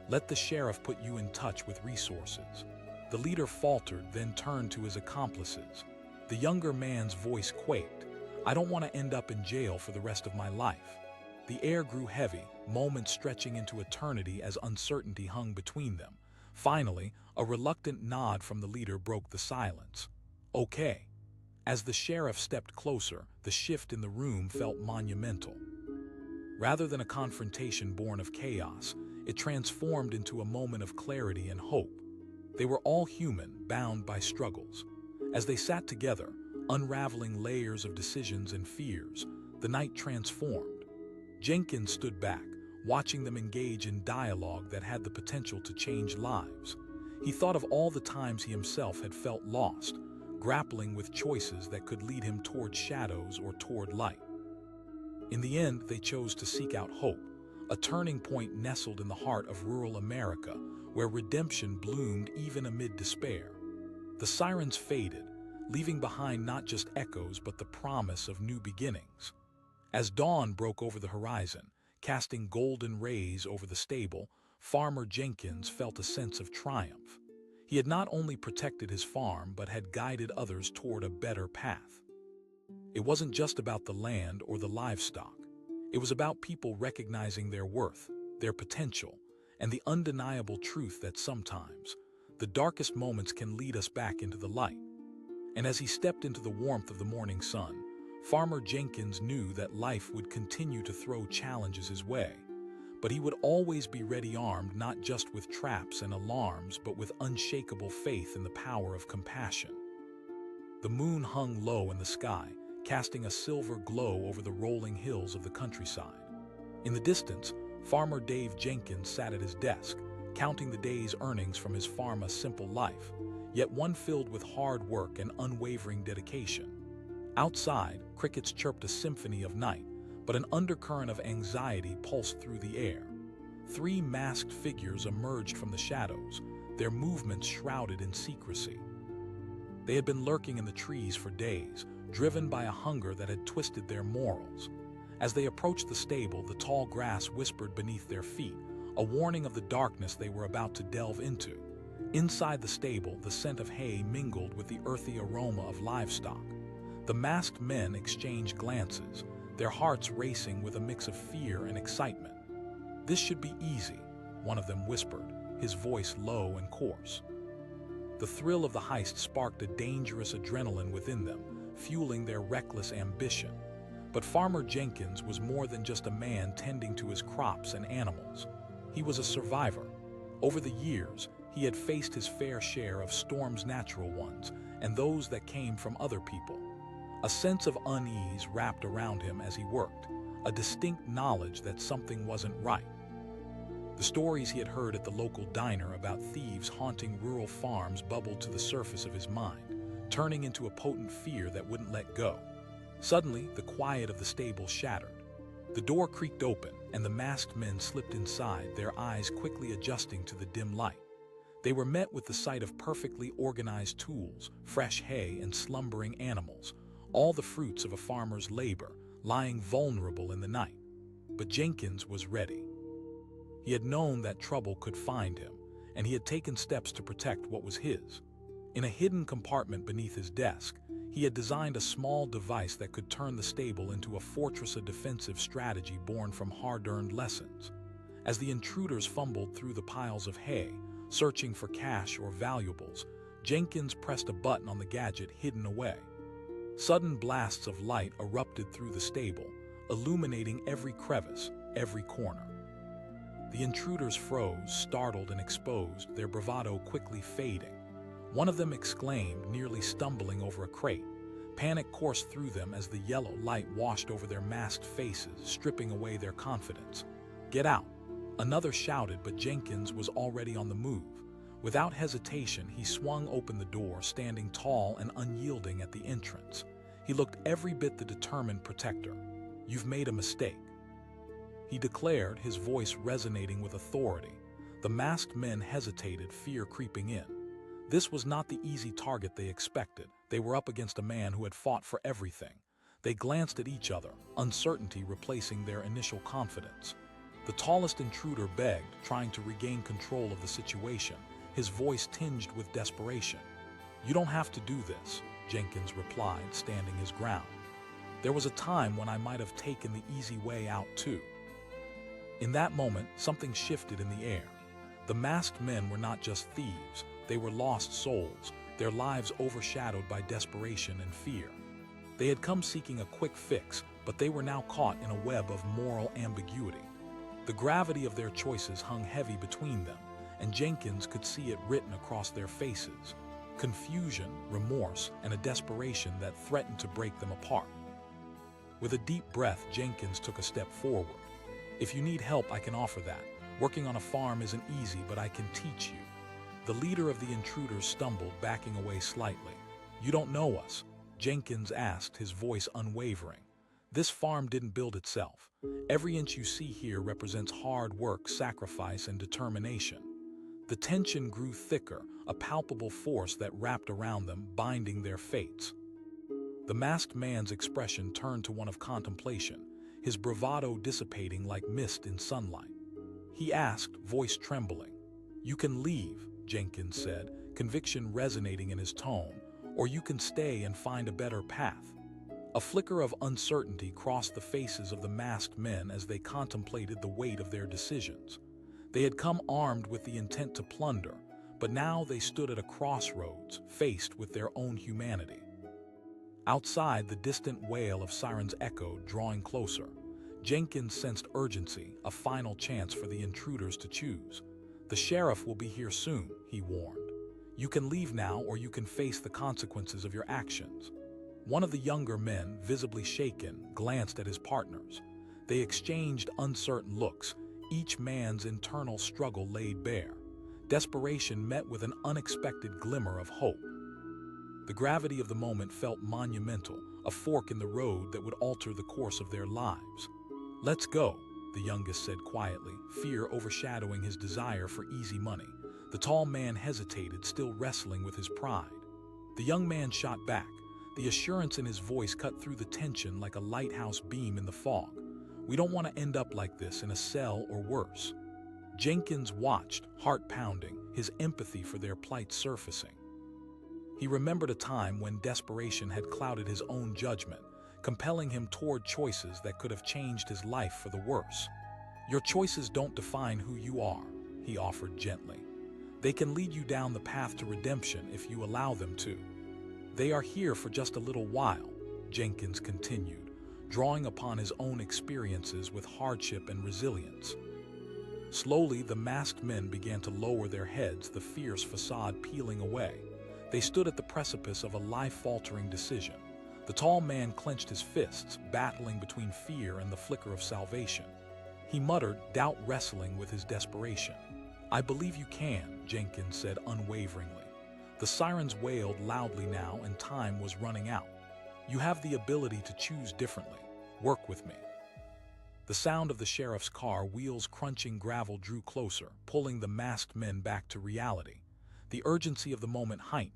Let the sheriff put you in touch with resources. The leader faltered, then turned to his accomplices. The younger man's voice quaked. I don't want to end up in jail for the rest of my life. The air grew heavy, moments stretching into eternity as uncertainty hung between them. Finally, a reluctant nod from the leader broke the silence. Okay. As the sheriff stepped closer, the shift in the room felt monumental. Rather than a confrontation born of chaos, it transformed into a moment of clarity and hope. They were all human, bound by struggles. As they sat together, unraveling layers of decisions and fears, the night transformed. Jenkins stood back, watching them engage in dialogue that had the potential to change lives. He thought of all the times he himself had felt lost, grappling with choices that could lead him toward shadows or toward light. In the end, they chose to seek out hope, a turning point nestled in the heart of rural America, where redemption bloomed even amid despair. The sirens faded, leaving behind not just echoes but the promise of new beginnings. As dawn broke over the horizon, casting golden rays over the stable, Farmer Jenkins felt a sense of triumph. He had not only protected his farm but had guided others toward a better path. It wasn't just about the land or the livestock. It was about people recognizing their worth, their potential, and the undeniable truth that sometimes the darkest moments can lead us back into the light. And as he stepped into the warmth of the morning sun, Farmer Jenkins knew that life would continue to throw challenges his way, but he would always be ready armed not just with traps and alarms but with unshakable faith in the power of compassion. The moon hung low in the sky, casting a silver glow over the rolling hills of the countryside. In the distance, Farmer Dave Jenkins sat at his desk, counting the day's earnings from his farm, a simple life, yet one filled with hard work and unwavering dedication. Outside, crickets chirped a symphony of night, but an undercurrent of anxiety pulsed through the air. 3 masked figures emerged from the shadows, their movements shrouded in secrecy. They had been lurking in the trees for days, driven by a hunger that had twisted their morals. As they approached the stable, the tall grass whispered beneath their feet, a warning of the darkness they were about to delve into. Inside the stable, the scent of hay mingled with the earthy aroma of livestock. The masked men exchanged glances, their hearts racing with a mix of fear and excitement. "This should be easy," one of them whispered, his voice low and coarse. The thrill of the heist sparked a dangerous adrenaline within them, fueling their reckless ambition. But Farmer Jenkins was more than just a man tending to his crops and animals. He was a survivor. Over the years, he had faced his fair share of storms, natural ones, and those that came from other people. A sense of unease wrapped around him as he worked, a distinct knowledge that something wasn't right. The stories he had heard at the local diner about thieves haunting rural farms bubbled to the surface of his mind, turning into a potent fear that wouldn't let go. Suddenly, the quiet of the stable shattered. The door creaked open, and the masked men slipped inside, their eyes quickly adjusting to the dim light. They were met with the sight of perfectly organized tools, fresh hay, and slumbering animals, all the fruits of a farmer's labor, lying vulnerable in the night. But Jenkins was ready. He had known that trouble could find him, and he had taken steps to protect what was his. In a hidden compartment beneath his desk, he had designed a small device that could turn the stable into a fortress, a defensive strategy born from hard-earned lessons. As the intruders fumbled through the piles of hay, searching for cash or valuables, Jenkins pressed a button on the gadget hidden away. Sudden blasts of light erupted through the stable, illuminating every crevice, every corner. The intruders froze, startled and exposed, their bravado quickly fading. One of them exclaimed, nearly stumbling over a crate. Panic coursed through them as the yellow light washed over their masked faces, stripping away their confidence. "Get out!" Another shouted, but Jenkins was already on the move. Without hesitation, he swung open the door, standing tall and unyielding at the entrance. He looked every bit the determined protector. "You've made a mistake," he declared, his voice resonating with authority. The masked men hesitated, fear creeping in. This was not the easy target they expected. They were up against a man who had fought for everything. They glanced at each other, uncertainty replacing their initial confidence. The tallest intruder begged, trying to regain control of the situation, his voice tinged with desperation. "You don't have to do this," Jenkins replied, standing his ground. "There was a time when I might have taken the easy way out too." In that moment, something shifted in the air. The masked men were not just thieves, they were lost souls, their lives overshadowed by desperation and fear. They had come seeking a quick fix, but they were now caught in a web of moral ambiguity. The gravity of their choices hung heavy between them, and Jenkins could see it written across their faces. Confusion, remorse, and a desperation that threatened to break them apart. With a deep breath, Jenkins took a step forward. "If you need help, I can offer that. Working on a farm isn't easy, but I can teach you." The leader of the intruders stumbled, backing away slightly. "You don't know us?" Jenkins asked, his voice unwavering. "This farm didn't build itself. Every inch you see here represents hard work, sacrifice, and determination." The tension grew thicker, a palpable force that wrapped around them, binding their fates. The masked man's expression turned to one of contemplation, his bravado dissipating like mist in sunlight. He asked, voice trembling. "You can leave," Jenkins said, conviction resonating in his tone, "or you can stay and find a better path." A flicker of uncertainty crossed the faces of the masked men as they contemplated the weight of their decisions. They had come armed with the intent to plunder, but now they stood at a crossroads, faced with their own humanity. Outside, the distant wail of sirens echoed, drawing closer. Jenkins sensed urgency, a final chance for the intruders to choose. "The sheriff will be here soon," he warned. "You can leave now, or you can face the consequences of your actions." One of the younger men, visibly shaken, glanced at his partners. They exchanged uncertain looks, each man's internal struggle laid bare. Desperation met with an unexpected glimmer of hope. The gravity of the moment felt monumental, a fork in the road that would alter the course of their lives. "Let's go," the youngest said quietly, fear overshadowing his desire for easy money. The tall man hesitated, still wrestling with his pride. The young man shot back. The assurance in his voice cut through the tension like a lighthouse beam in the fog. "We don't want to end up like this, in a cell or worse." Jenkins watched, heart pounding, his empathy for their plight surfacing. He remembered a time when desperation had clouded his own judgment, compelling him toward choices that could have changed his life for the worse. "Your choices don't define who you are," he offered gently. "They can lead you down the path to redemption if you allow them to." "They are here for just a little while," Jenkins continued, drawing upon his own experiences with hardship and resilience. Slowly, the masked men began to lower their heads, the fierce facade peeling away. They stood at the precipice of a life-altering decision. The tall man clenched his fists, battling between fear and the flicker of salvation. He muttered, doubt wrestling with his desperation. "I believe you can," Jenkins said unwaveringly. The sirens wailed loudly now, and time was running out. "You have the ability to choose differently. Work with me." The sound of the sheriff's car, wheels crunching gravel, drew closer, pulling the masked men back to reality. The urgency of the moment heightened.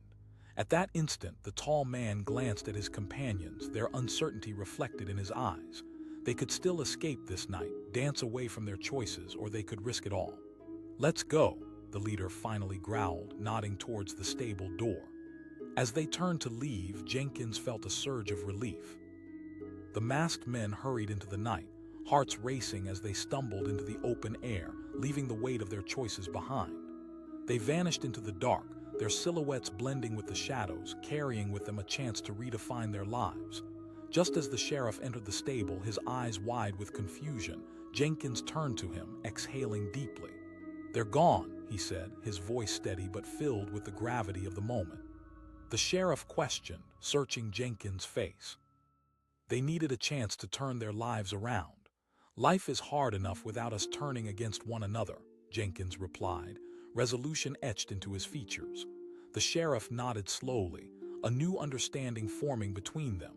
At that instant, the tall man glanced at his companions, their uncertainty reflected in his eyes. They could still escape this night, dance away from their choices, or they could risk it all. "Let's go," the leader finally growled, nodding towards the stable door. As they turned to leave, Jenkins felt a surge of relief. The masked men hurried into the night, hearts racing as they stumbled into the open air, leaving the weight of their choices behind. They vanished into the dark, their silhouettes blending with the shadows, carrying with them a chance to redefine their lives. Just as the sheriff entered the stable, his eyes wide with confusion, Jenkins turned to him, exhaling deeply. "They're gone," he said, his voice steady but filled with the gravity of the moment. The sheriff questioned, searching Jenkins' face. "They needed a chance to turn their lives around. Life is hard enough without us turning against one another," Jenkins replied, resolution etched into his features. The sheriff nodded slowly, a new understanding forming between them.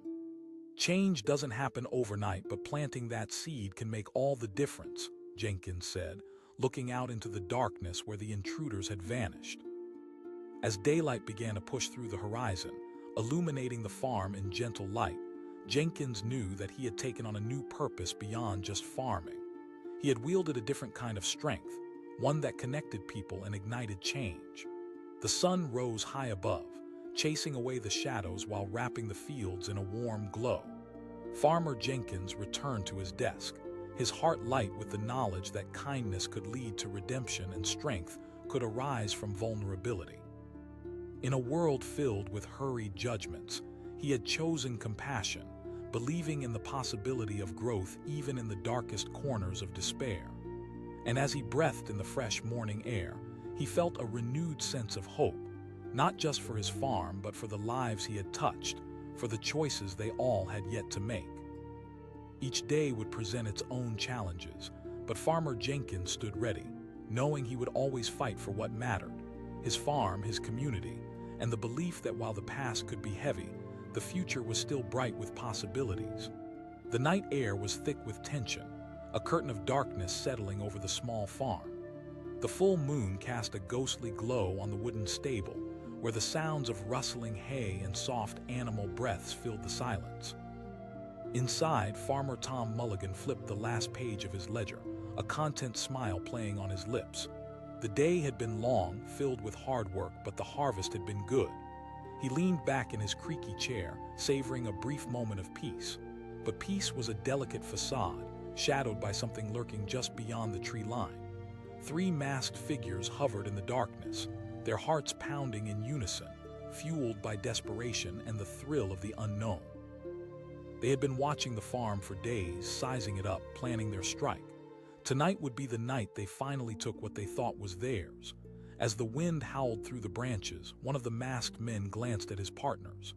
"Change doesn't happen overnight, but planting that seed can make all the difference," Jenkins said, looking out into the darkness where the intruders had vanished. As daylight began to push through the horizon, illuminating the farm in gentle light, Jenkins knew that he had taken on a new purpose beyond just farming. He had wielded a different kind of strength, one that connected people and ignited change. The sun rose high above, chasing away the shadows while wrapping the fields in a warm glow. Farmer Jenkins returned to his desk, his heart light with the knowledge that kindness could lead to redemption and strength could arise from vulnerability. In a world filled with hurried judgments, he had chosen compassion, believing in the possibility of growth even in the darkest corners of despair. And as he breathed in the fresh morning air, he felt a renewed sense of hope, not just for his farm but for the lives he had touched, for the choices they all had yet to make. Each day would present its own challenges, but Farmer Jenkins stood ready, knowing he would always fight for what mattered, his farm, his community, and the belief that while the past could be heavy, the future was still bright with possibilities. The night air was thick with tension, a curtain of darkness settling over the small farm. The full moon cast a ghostly glow on the wooden stable, where the sounds of rustling hay and soft animal breaths filled the silence. Inside, Farmer Tom Mulligan flipped the last page of his ledger, a content smile playing on his lips. The day had been long, filled with hard work, but the harvest had been good. He leaned back in his creaky chair, savoring a brief moment of peace. But peace was a delicate facade, shadowed by something lurking just beyond the tree line. 3 masked figures hovered in the darkness, their hearts pounding in unison, fueled by desperation and the thrill of the unknown. They had been watching the farm for days, sizing it up, planning their strike. Tonight would be the night they finally took what they thought was theirs. As the wind howled through the branches, one of the masked men glanced at his partners.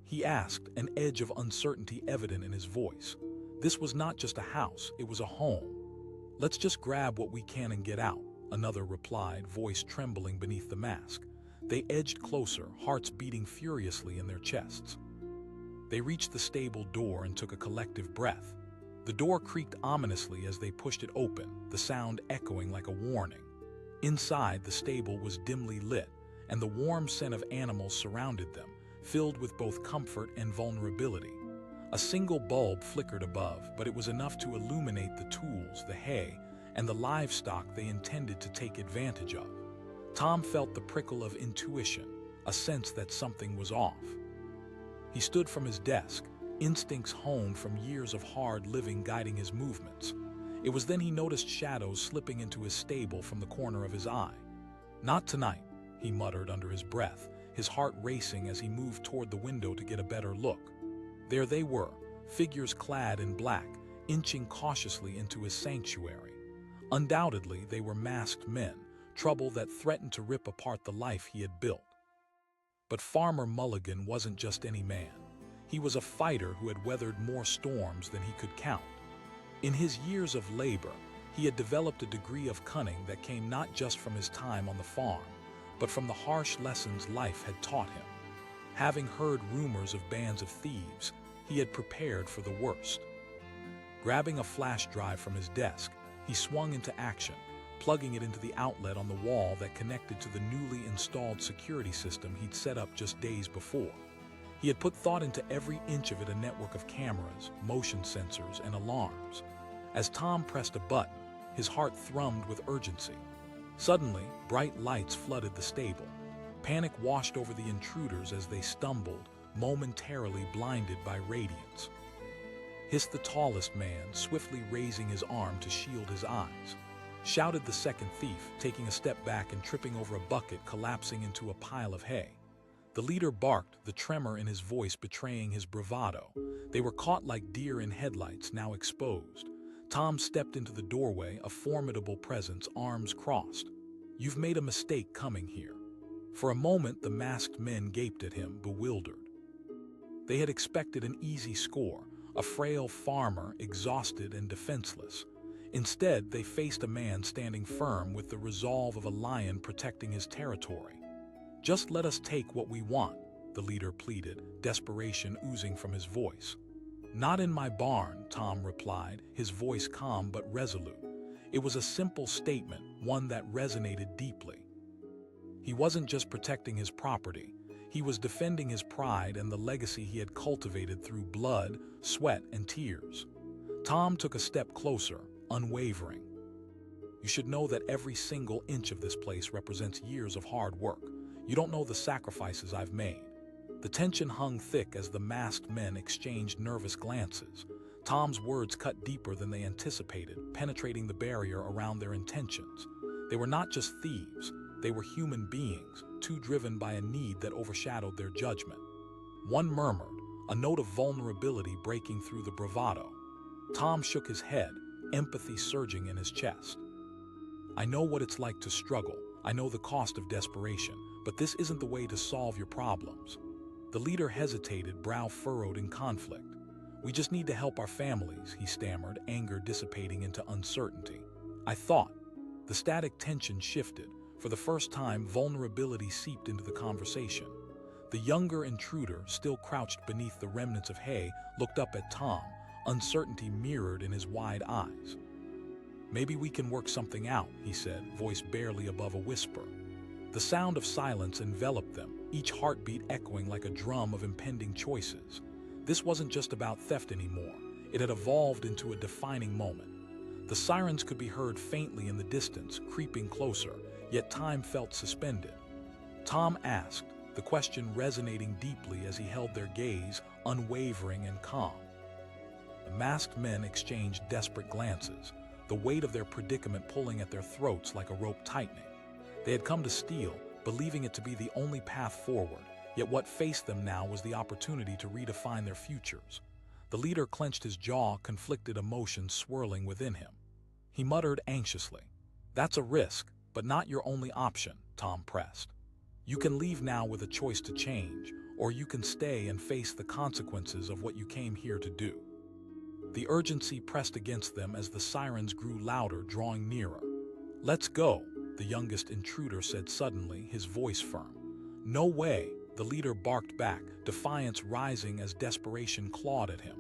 He asked, an edge of uncertainty evident in his voice. This was not just a house, it was a home. "Let's just grab what we can and get out," another replied, voice trembling beneath the mask. They edged closer, hearts beating furiously in their chests. They reached the stable door and took a collective breath. The door creaked ominously as they pushed it open, the sound echoing like a warning. Inside, the stable was dimly lit, and the warm scent of animals surrounded them, filled with both comfort and vulnerability. A single bulb flickered above, but it was enough to illuminate the tools, the hay, and the livestock they intended to take advantage of. Tom felt the prickle of intuition, a sense that something was off. He stood from his desk, instincts honed from years of hard living guiding his movements. It was then he noticed shadows slipping into his stable from the corner of his eye. "Not tonight," he muttered under his breath, his heart racing as he moved toward the window to get a better look. There they were, figures clad in black, inching cautiously into his sanctuary. Undoubtedly, they were masked men, trouble that threatened to rip apart the life he had built. But Farmer Mulligan wasn't just any man. He was a fighter who had weathered more storms than he could count. In his years of labor, he had developed a degree of cunning that came not just from his time on the farm, but from the harsh lessons life had taught him. Having heard rumors of bands of thieves, he had prepared for the worst. Grabbing a flash drive from his desk, he swung into action, plugging it into the outlet on the wall that connected to the newly installed security system he'd set up just days before. He had put thought into every inch of it, a network of cameras, motion sensors, and alarms. As Tom pressed a button, his heart thrummed with urgency. Suddenly, bright lights flooded the stable. Panic washed over the intruders as they stumbled, momentarily blinded by radiance. Hissed the tallest man, swiftly raising his arm to shield his eyes. Shouted the second thief, taking a step back and tripping over a bucket, collapsing into a pile of hay. The leader barked, the tremor in his voice betraying his bravado. They were caught like deer in headlights, now exposed. Tom stepped into the doorway, a formidable presence, arms crossed. "You've made a mistake coming here." For a moment, the masked men gaped at him, bewildered. They had expected an easy score, a frail farmer, exhausted and defenseless. Instead, they faced a man standing firm with the resolve of a lion protecting his territory. "Just let us take what we want," the leader pleaded, desperation oozing from his voice. "Not in my barn," Tom replied, his voice calm but resolute. It was a simple statement, one that resonated deeply. He wasn't just protecting his property, he was defending his pride and the legacy he had cultivated through blood, sweat, and tears. Tom took a step closer, unwavering. You should know that every single inch of this place represents years of hard work. You don't know the sacrifices I've made. The tension hung thick as the masked men exchanged nervous glances. Tom's words cut deeper than they anticipated, penetrating the barrier around their intentions. They were not just thieves, they were human beings, too driven by a need that overshadowed their judgment. One murmured, a note of vulnerability breaking through the bravado. Tom shook his head, empathy surging in his chest. I know what it's like to struggle. I know the cost of desperation, but this isn't the way to solve your problems. The leader hesitated, brow furrowed in conflict. We just need to help our families, he stammered, anger dissipating into uncertainty. I thought. The static tension shifted. For the first time, vulnerability seeped into the conversation. The younger intruder, still crouched beneath the remnants of hay, looked up at Tom, uncertainty mirrored in his wide eyes. Maybe we can work something out, he said, voice barely above a whisper. The sound of silence enveloped them, each heartbeat echoing like a drum of impending choices. This wasn't just about theft anymore. It had evolved into a defining moment. The sirens could be heard faintly in the distance, creeping closer, yet time felt suspended. Tom asked, the question resonating deeply as he held their gaze, unwavering and calm. The masked men exchanged desperate glances, the weight of their predicament pulling at their throats like a rope tightening. They had come to steal, believing it to be the only path forward, yet what faced them now was the opportunity to redefine their futures. The leader clenched his jaw, conflicted emotions swirling within him. He muttered anxiously, "That's a risk, but not your only option," Tom pressed. "You can leave now with a choice to change, or you can stay and face the consequences of what you came here to do." The urgency pressed against them as the sirens grew louder, drawing nearer. "Let's go," the youngest intruder said suddenly, his voice firm. "No way," the leader barked back, defiance rising as desperation clawed at him.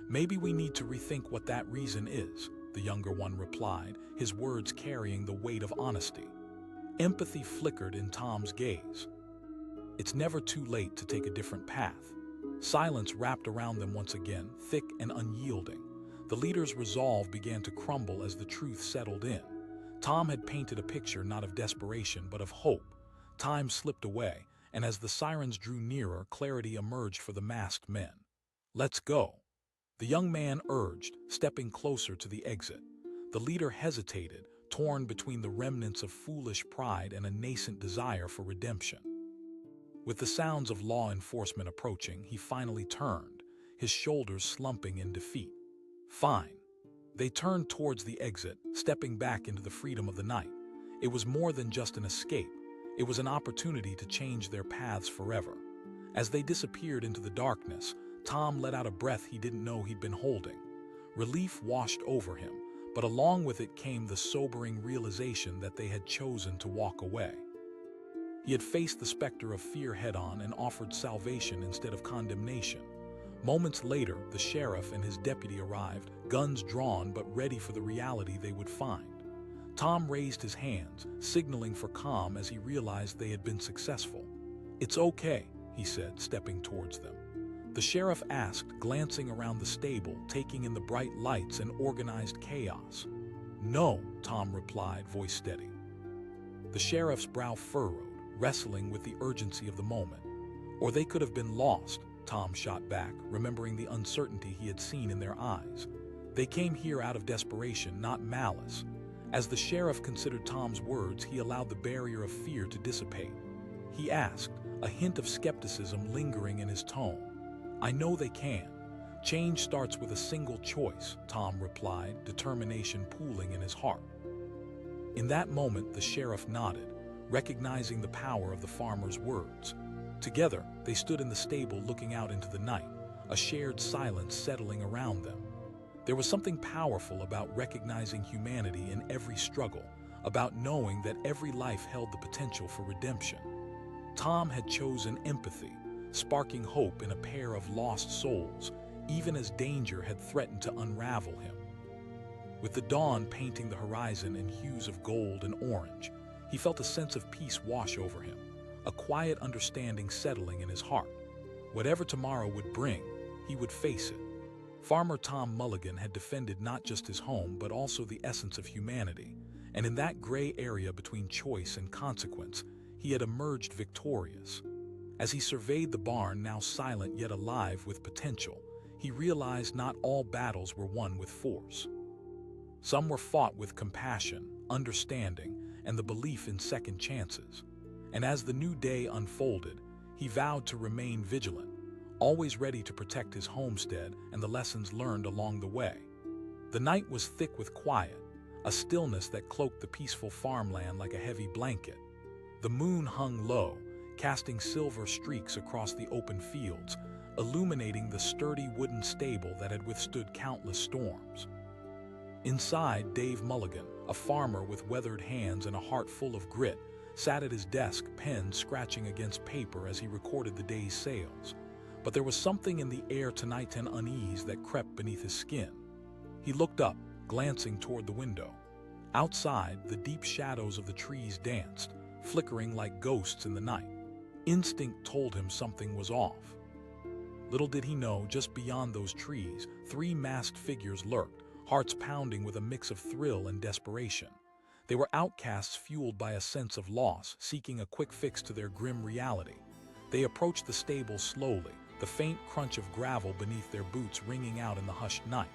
"Maybe we need to rethink what that reason is," the younger one replied, his words carrying the weight of honesty. Empathy flickered in Tom's gaze. It's never too late to take a different path. Silence wrapped around them once again, thick and unyielding. The leader's resolve began to crumble as the truth settled in. Tom had painted a picture not of desperation but of hope. Time slipped away, and as the sirens drew nearer, clarity emerged for the masked men. "Let's go," the young man urged, stepping closer to the exit. The leader hesitated, torn between the remnants of foolish pride and a nascent desire for redemption. With the sounds of law enforcement approaching, he finally turned, his shoulders slumping in defeat. "Fine." They turned towards the exit, stepping back into the freedom of the night. It was more than just an escape. It was an opportunity to change their paths forever. As they disappeared into the darkness, Tom let out a breath he didn't know he'd been holding. Relief washed over him, but along with it came the sobering realization that they had chosen to walk away. He had faced the specter of fear head-on and offered salvation instead of condemnation. Moments later, the sheriff and his deputy arrived, guns drawn but ready for the reality they would find. Tom raised his hands, signaling for calm as he realized they had been successful. "It's okay," he said, stepping towards them. The sheriff asked, glancing around the stable, taking in the bright lights and organized chaos. "No," Tom replied, voice steady. The sheriff's brow furrowed, wrestling with the urgency of the moment. "Or they could have been lost," Tom shot back, remembering the uncertainty he had seen in their eyes. "They came here out of desperation, not malice." As the sheriff considered Tom's words, he allowed the barrier of fear to dissipate. He asked, a hint of skepticism lingering in his tone, "I know they can. Change starts with a single choice," Tom replied, determination pooling in his heart. In that moment, the sheriff nodded, recognizing the power of the farmer's words. Together, they stood in the stable looking out into the night, a shared silence settling around them. There was something powerful about recognizing humanity in every struggle, about knowing that every life held the potential for redemption. Tom had chosen empathy, sparking hope in a pair of lost souls, even as danger had threatened to unravel him. With the dawn painting the horizon in hues of gold and orange, He felt a sense of peace wash over him, a quiet understanding settling in his heart. Whatever tomorrow would bring, he would face it. Farmer Tom Mulligan had defended not just his home but also the essence of humanity, and in that gray area between choice and consequence, he had emerged victorious. As he surveyed the barn, now silent yet alive with potential, he realized not all battles were won with force. Some were fought with compassion, understanding, and the belief in second chances. And as the new day unfolded, he vowed to remain vigilant, always ready to protect his homestead and the lessons learned along the way. The night was thick with quiet, a stillness that cloaked the peaceful farmland like a heavy blanket. The moon hung low, casting silver streaks across the open fields, illuminating the sturdy wooden stable that had withstood countless storms. Inside, Dave Mulligan, a farmer with weathered hands and a heart full of grit, sat at his desk, pen scratching against paper as he recorded the day's sales. But there was something in the air tonight, an unease that crept beneath his skin. He looked up, glancing toward the window. Outside, the deep shadows of the trees danced, flickering like ghosts in the night. Instinct told him something was off. Little did he know, just beyond those trees, 3 masked figures lurked, hearts pounding with a mix of thrill and desperation. They were outcasts fueled by a sense of loss, seeking a quick fix to their grim reality. They approached the stable slowly, the faint crunch of gravel beneath their boots ringing out in the hushed night.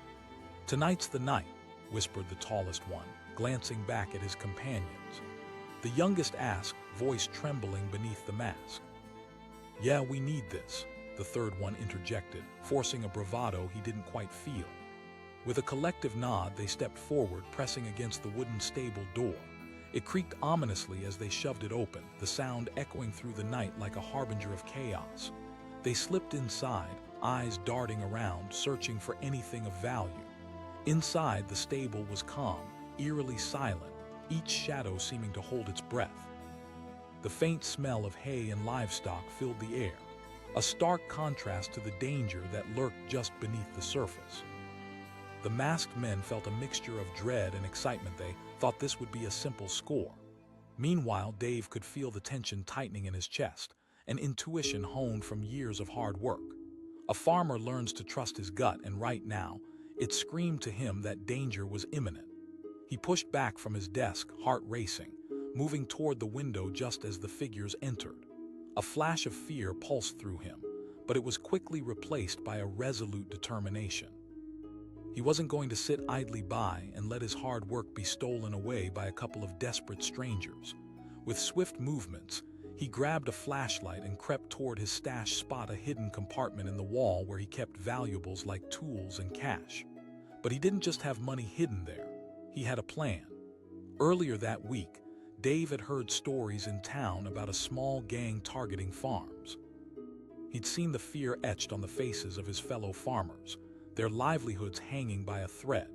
"Tonight's the night," whispered the tallest one, glancing back at his companions. The youngest asked, voice trembling beneath the mask. "Yeah, we need this," the third one interjected, forcing a bravado he didn't quite feel. With a collective nod, they stepped forward, pressing against the wooden stable door. It creaked ominously as they shoved it open, the sound echoing through the night like a harbinger of chaos. They slipped inside, eyes darting around, searching for anything of value. Inside, the stable was calm, eerily silent, each shadow seeming to hold its breath. The faint smell of hay and livestock filled the air, a stark contrast to the danger that lurked just beneath the surface. The masked men felt a mixture of dread and excitement. They thought this would be a simple score. Meanwhile, Dave could feel the tension tightening in his chest, an intuition honed from years of hard work. A farmer learns to trust his gut, and right now, it screamed to him that danger was imminent. He pushed back from his desk, heart racing, moving toward the window just as the figures entered. A flash of fear pulsed through him, but it was quickly replaced by a resolute determination. He wasn't going to sit idly by and let his hard work be stolen away by a couple of desperate strangers. With swift movements, he grabbed a flashlight and crept toward his stash spot, a hidden compartment in the wall where he kept valuables like tools and cash. But he didn't just have money hidden there. He had a plan. Earlier that week, Dave had heard stories in town about a small gang targeting farms. He'd seen the fear etched on the faces of his fellow farmers, their livelihoods hanging by a thread.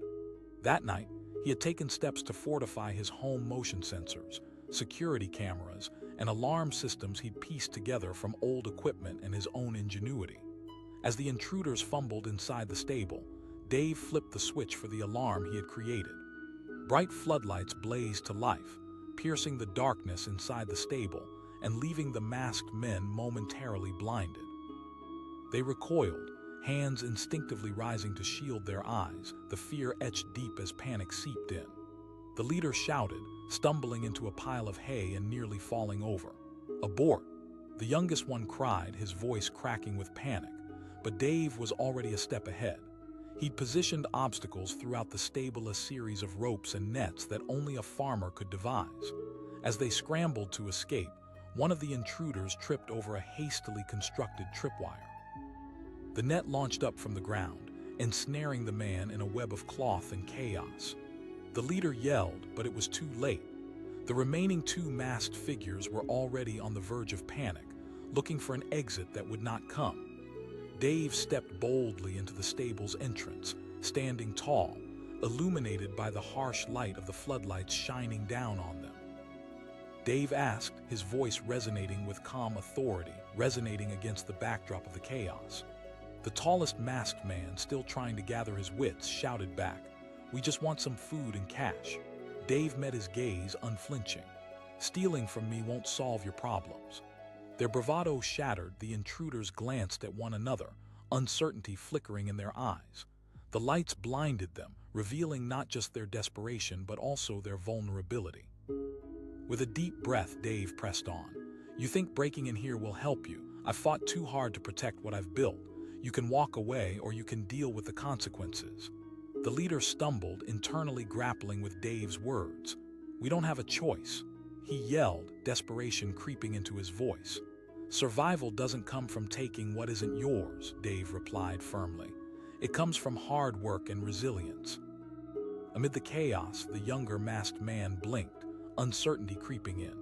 That night, he had taken steps to fortify his home, motion sensors, security cameras, and alarm systems he'd pieced together from old equipment and his own ingenuity. As the intruders fumbled inside the stable, Dave flipped the switch for the alarm he had created. Bright floodlights blazed to life, piercing the darkness inside the stable and leaving the masked men momentarily blinded. They recoiled, hands instinctively rising to shield their eyes, the fear etched deep as panic seeped in. The leader shouted, stumbling into a pile of hay and nearly falling over. "Abort!" The youngest one cried, his voice cracking with panic, but Dave was already a step ahead. He'd positioned obstacles throughout the stable, a series of ropes and nets that only a farmer could devise. As they scrambled to escape, one of the intruders tripped over a hastily constructed tripwire. The net launched up from the ground, ensnaring the man in a web of cloth and chaos. The leader yelled, but it was too late. The remaining 2 masked figures were already on the verge of panic, looking for an exit that would not come. Dave stepped boldly into the stable's entrance, standing tall, illuminated by the harsh light of the floodlights shining down on them. Dave asked, his voice resonating with calm authority, resonating against the backdrop of the chaos. The tallest masked man, still trying to gather his wits, shouted back, "We just want some food and cash." Dave met his gaze, unflinching. Stealing from me won't solve your problems." Their bravado shattered, the intruders glanced at one another, uncertainty flickering in their eyes. The lights blinded them, revealing not just their desperation but also their vulnerability. With a deep breath, Dave pressed on. "You think breaking in here will help you? I've fought too hard to protect what I've built. You can walk away or you can deal with the consequences." The leader stumbled, internally grappling with Dave's words. "We don't have a choice," he yelled, desperation creeping into his voice. "Survival doesn't come from taking what isn't yours," Dave replied firmly. "It comes from hard work and resilience." Amid the chaos, the younger masked man blinked, uncertainty creeping in.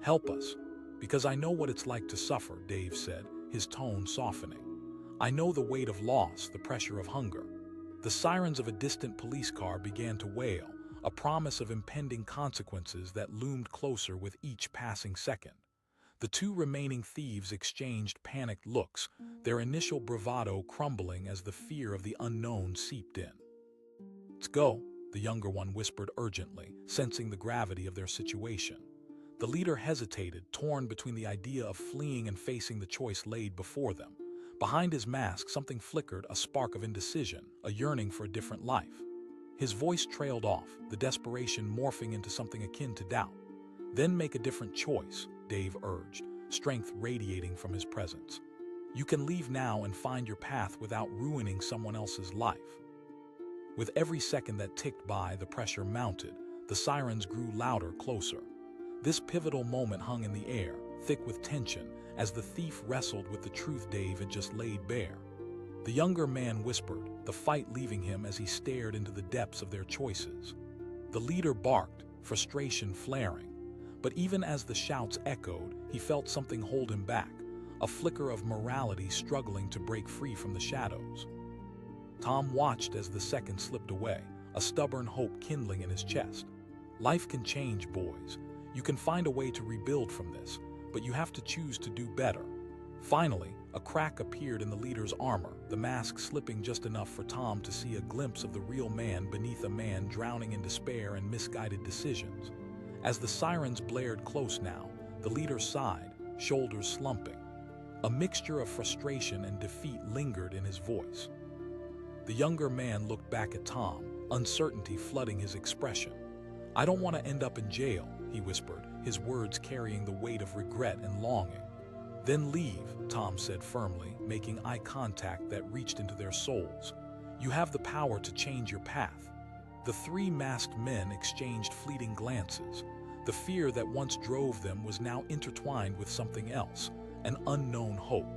"Help us, because I know what it's like to suffer," Dave said, his tone softening. "I know the weight of loss, the pressure of hunger." The sirens of a distant police car began to wail, a promise of impending consequences that loomed closer with each passing second. The two remaining thieves exchanged panicked looks, their initial bravado crumbling as the fear of the unknown seeped in. "Let's go," the younger one whispered urgently, sensing the gravity of their situation. The leader hesitated, torn between the idea of fleeing and facing the choice laid before them. Behind his mask, something flickered, a spark of indecision, a yearning for a different life. His voice trailed off, the desperation morphing into something akin to doubt. "Then make a different choice," Dave urged, strength radiating from his presence. "You can leave now and find your path without ruining someone else's life." With every second that ticked by, the pressure mounted. The sirens grew louder, closer. This pivotal moment hung in the air, thick with tension, as the thief wrestled with the truth Dave had just laid bare. The younger man whispered, the fight leaving him as he stared into the depths of their choices. The leader barked, frustration flaring. But even as the shouts echoed, he felt something hold him back, a flicker of morality struggling to break free from the shadows. Tom watched as the seconds slipped away, a stubborn hope kindling in his chest. Life can change, boys. You can find a way to rebuild from this, but you have to choose to do better. Finally, a crack appeared in the leader's armor, the mask slipping just enough for Tom to see a glimpse of the real man beneath a man drowning in despair and misguided decisions. As the sirens blared close now, the leader sighed, shoulders slumping. A mixture of frustration and defeat lingered in his voice. The younger man looked back at Tom, uncertainty flooding his expression. "I don't want to end up in jail," he whispered, his words carrying the weight of regret and longing. "Then leave," Tom said firmly, making eye contact that reached into their souls. "You have the power to change your path." The three masked men exchanged fleeting glances. The fear that once drove them was now intertwined with something else, an unknown hope.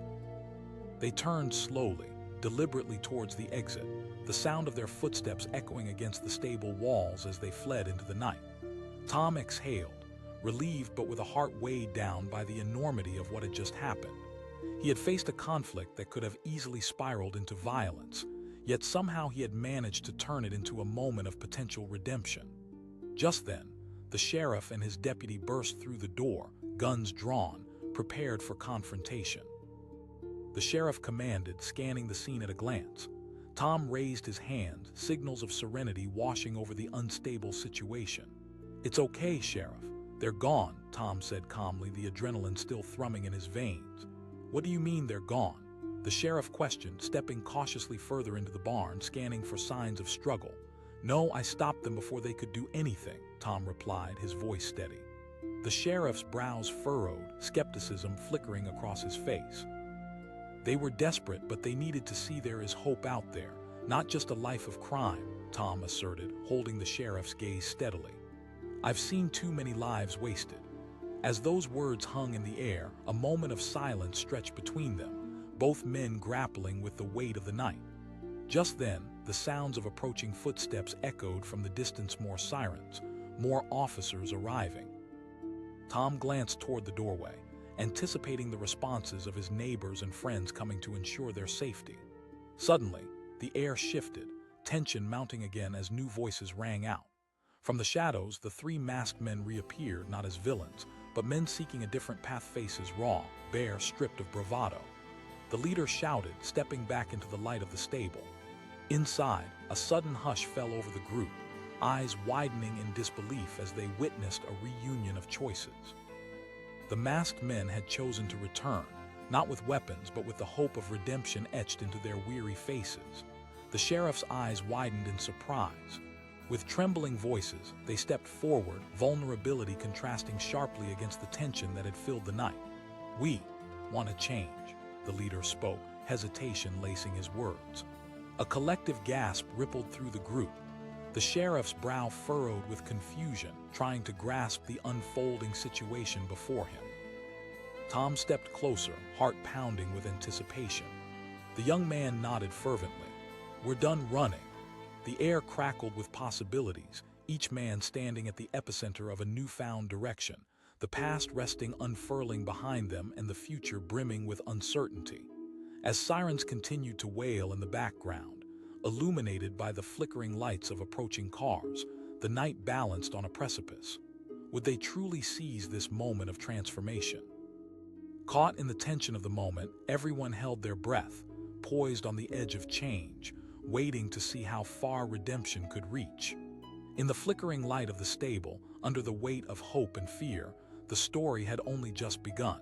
They turned slowly, deliberately towards the exit, the sound of their footsteps echoing against the stable walls as they fled into the night. Tom exhaled, relieved but with a heart weighed down by the enormity of what had just happened. He had faced a conflict that could have easily spiraled into violence, yet somehow he had managed to turn it into a moment of potential redemption. Just then, the sheriff and his deputy burst through the door, guns drawn, prepared for confrontation. The sheriff commanded, scanning the scene at a glance. Tom raised his hand, signals of serenity washing over the unstable situation. "It's okay, Sheriff. They're gone," Tom said calmly, the adrenaline still thrumming in his veins. "What do you mean they're gone?" the sheriff questioned, stepping cautiously further into the barn, scanning for signs of struggle. "No, I stopped them before they could do anything," Tom replied, his voice steady. The sheriff's brows furrowed, skepticism flickering across his face. "They were desperate, but they needed to see there is hope out there, not just a life of crime," Tom asserted, holding the sheriff's gaze steadily. "I've seen too many lives wasted." As those words hung in the air, a moment of silence stretched between them, both men grappling with the weight of the night. Just then, the sounds of approaching footsteps echoed from the distance, more sirens, more officers arriving. Tom glanced toward the doorway, anticipating the responses of his neighbors and friends coming to ensure their safety. Suddenly, the air shifted, tension mounting again as new voices rang out. From the shadows, the three masked men reappeared, not as villains, but men seeking a different path, faces raw, bare, stripped of bravado. The leader shouted, stepping back into the light of the stable. Inside, a sudden hush fell over the group. eyes widening in disbelief as they witnessed a reunion of choices. The masked men had chosen to return, not with weapons but with the hope of redemption etched into their weary faces. The sheriff's eyes widened in surprise. With trembling voices, they stepped forward, vulnerability contrasting sharply against the tension that had filled the night. "We want to change," the leader spoke, hesitation lacing his words. A collective gasp rippled through the group. The sheriff's brow furrowed with confusion, trying to grasp the unfolding situation before him. Tom stepped closer, heart pounding with anticipation. The young man nodded fervently. "We're done running." The air crackled with possibilities, each man standing at the epicenter of a newfound direction, the past resting unfurling behind them and the future brimming with uncertainty. As sirens continued to wail in the background, illuminated by the flickering lights of approaching cars, the night balanced on a precipice. Would they truly seize this moment of transformation? Caught in the tension of the moment, everyone held their breath, poised on the edge of change, waiting to see how far redemption could reach. In the flickering light of the stable, under the weight of hope and fear, the story had only just begun.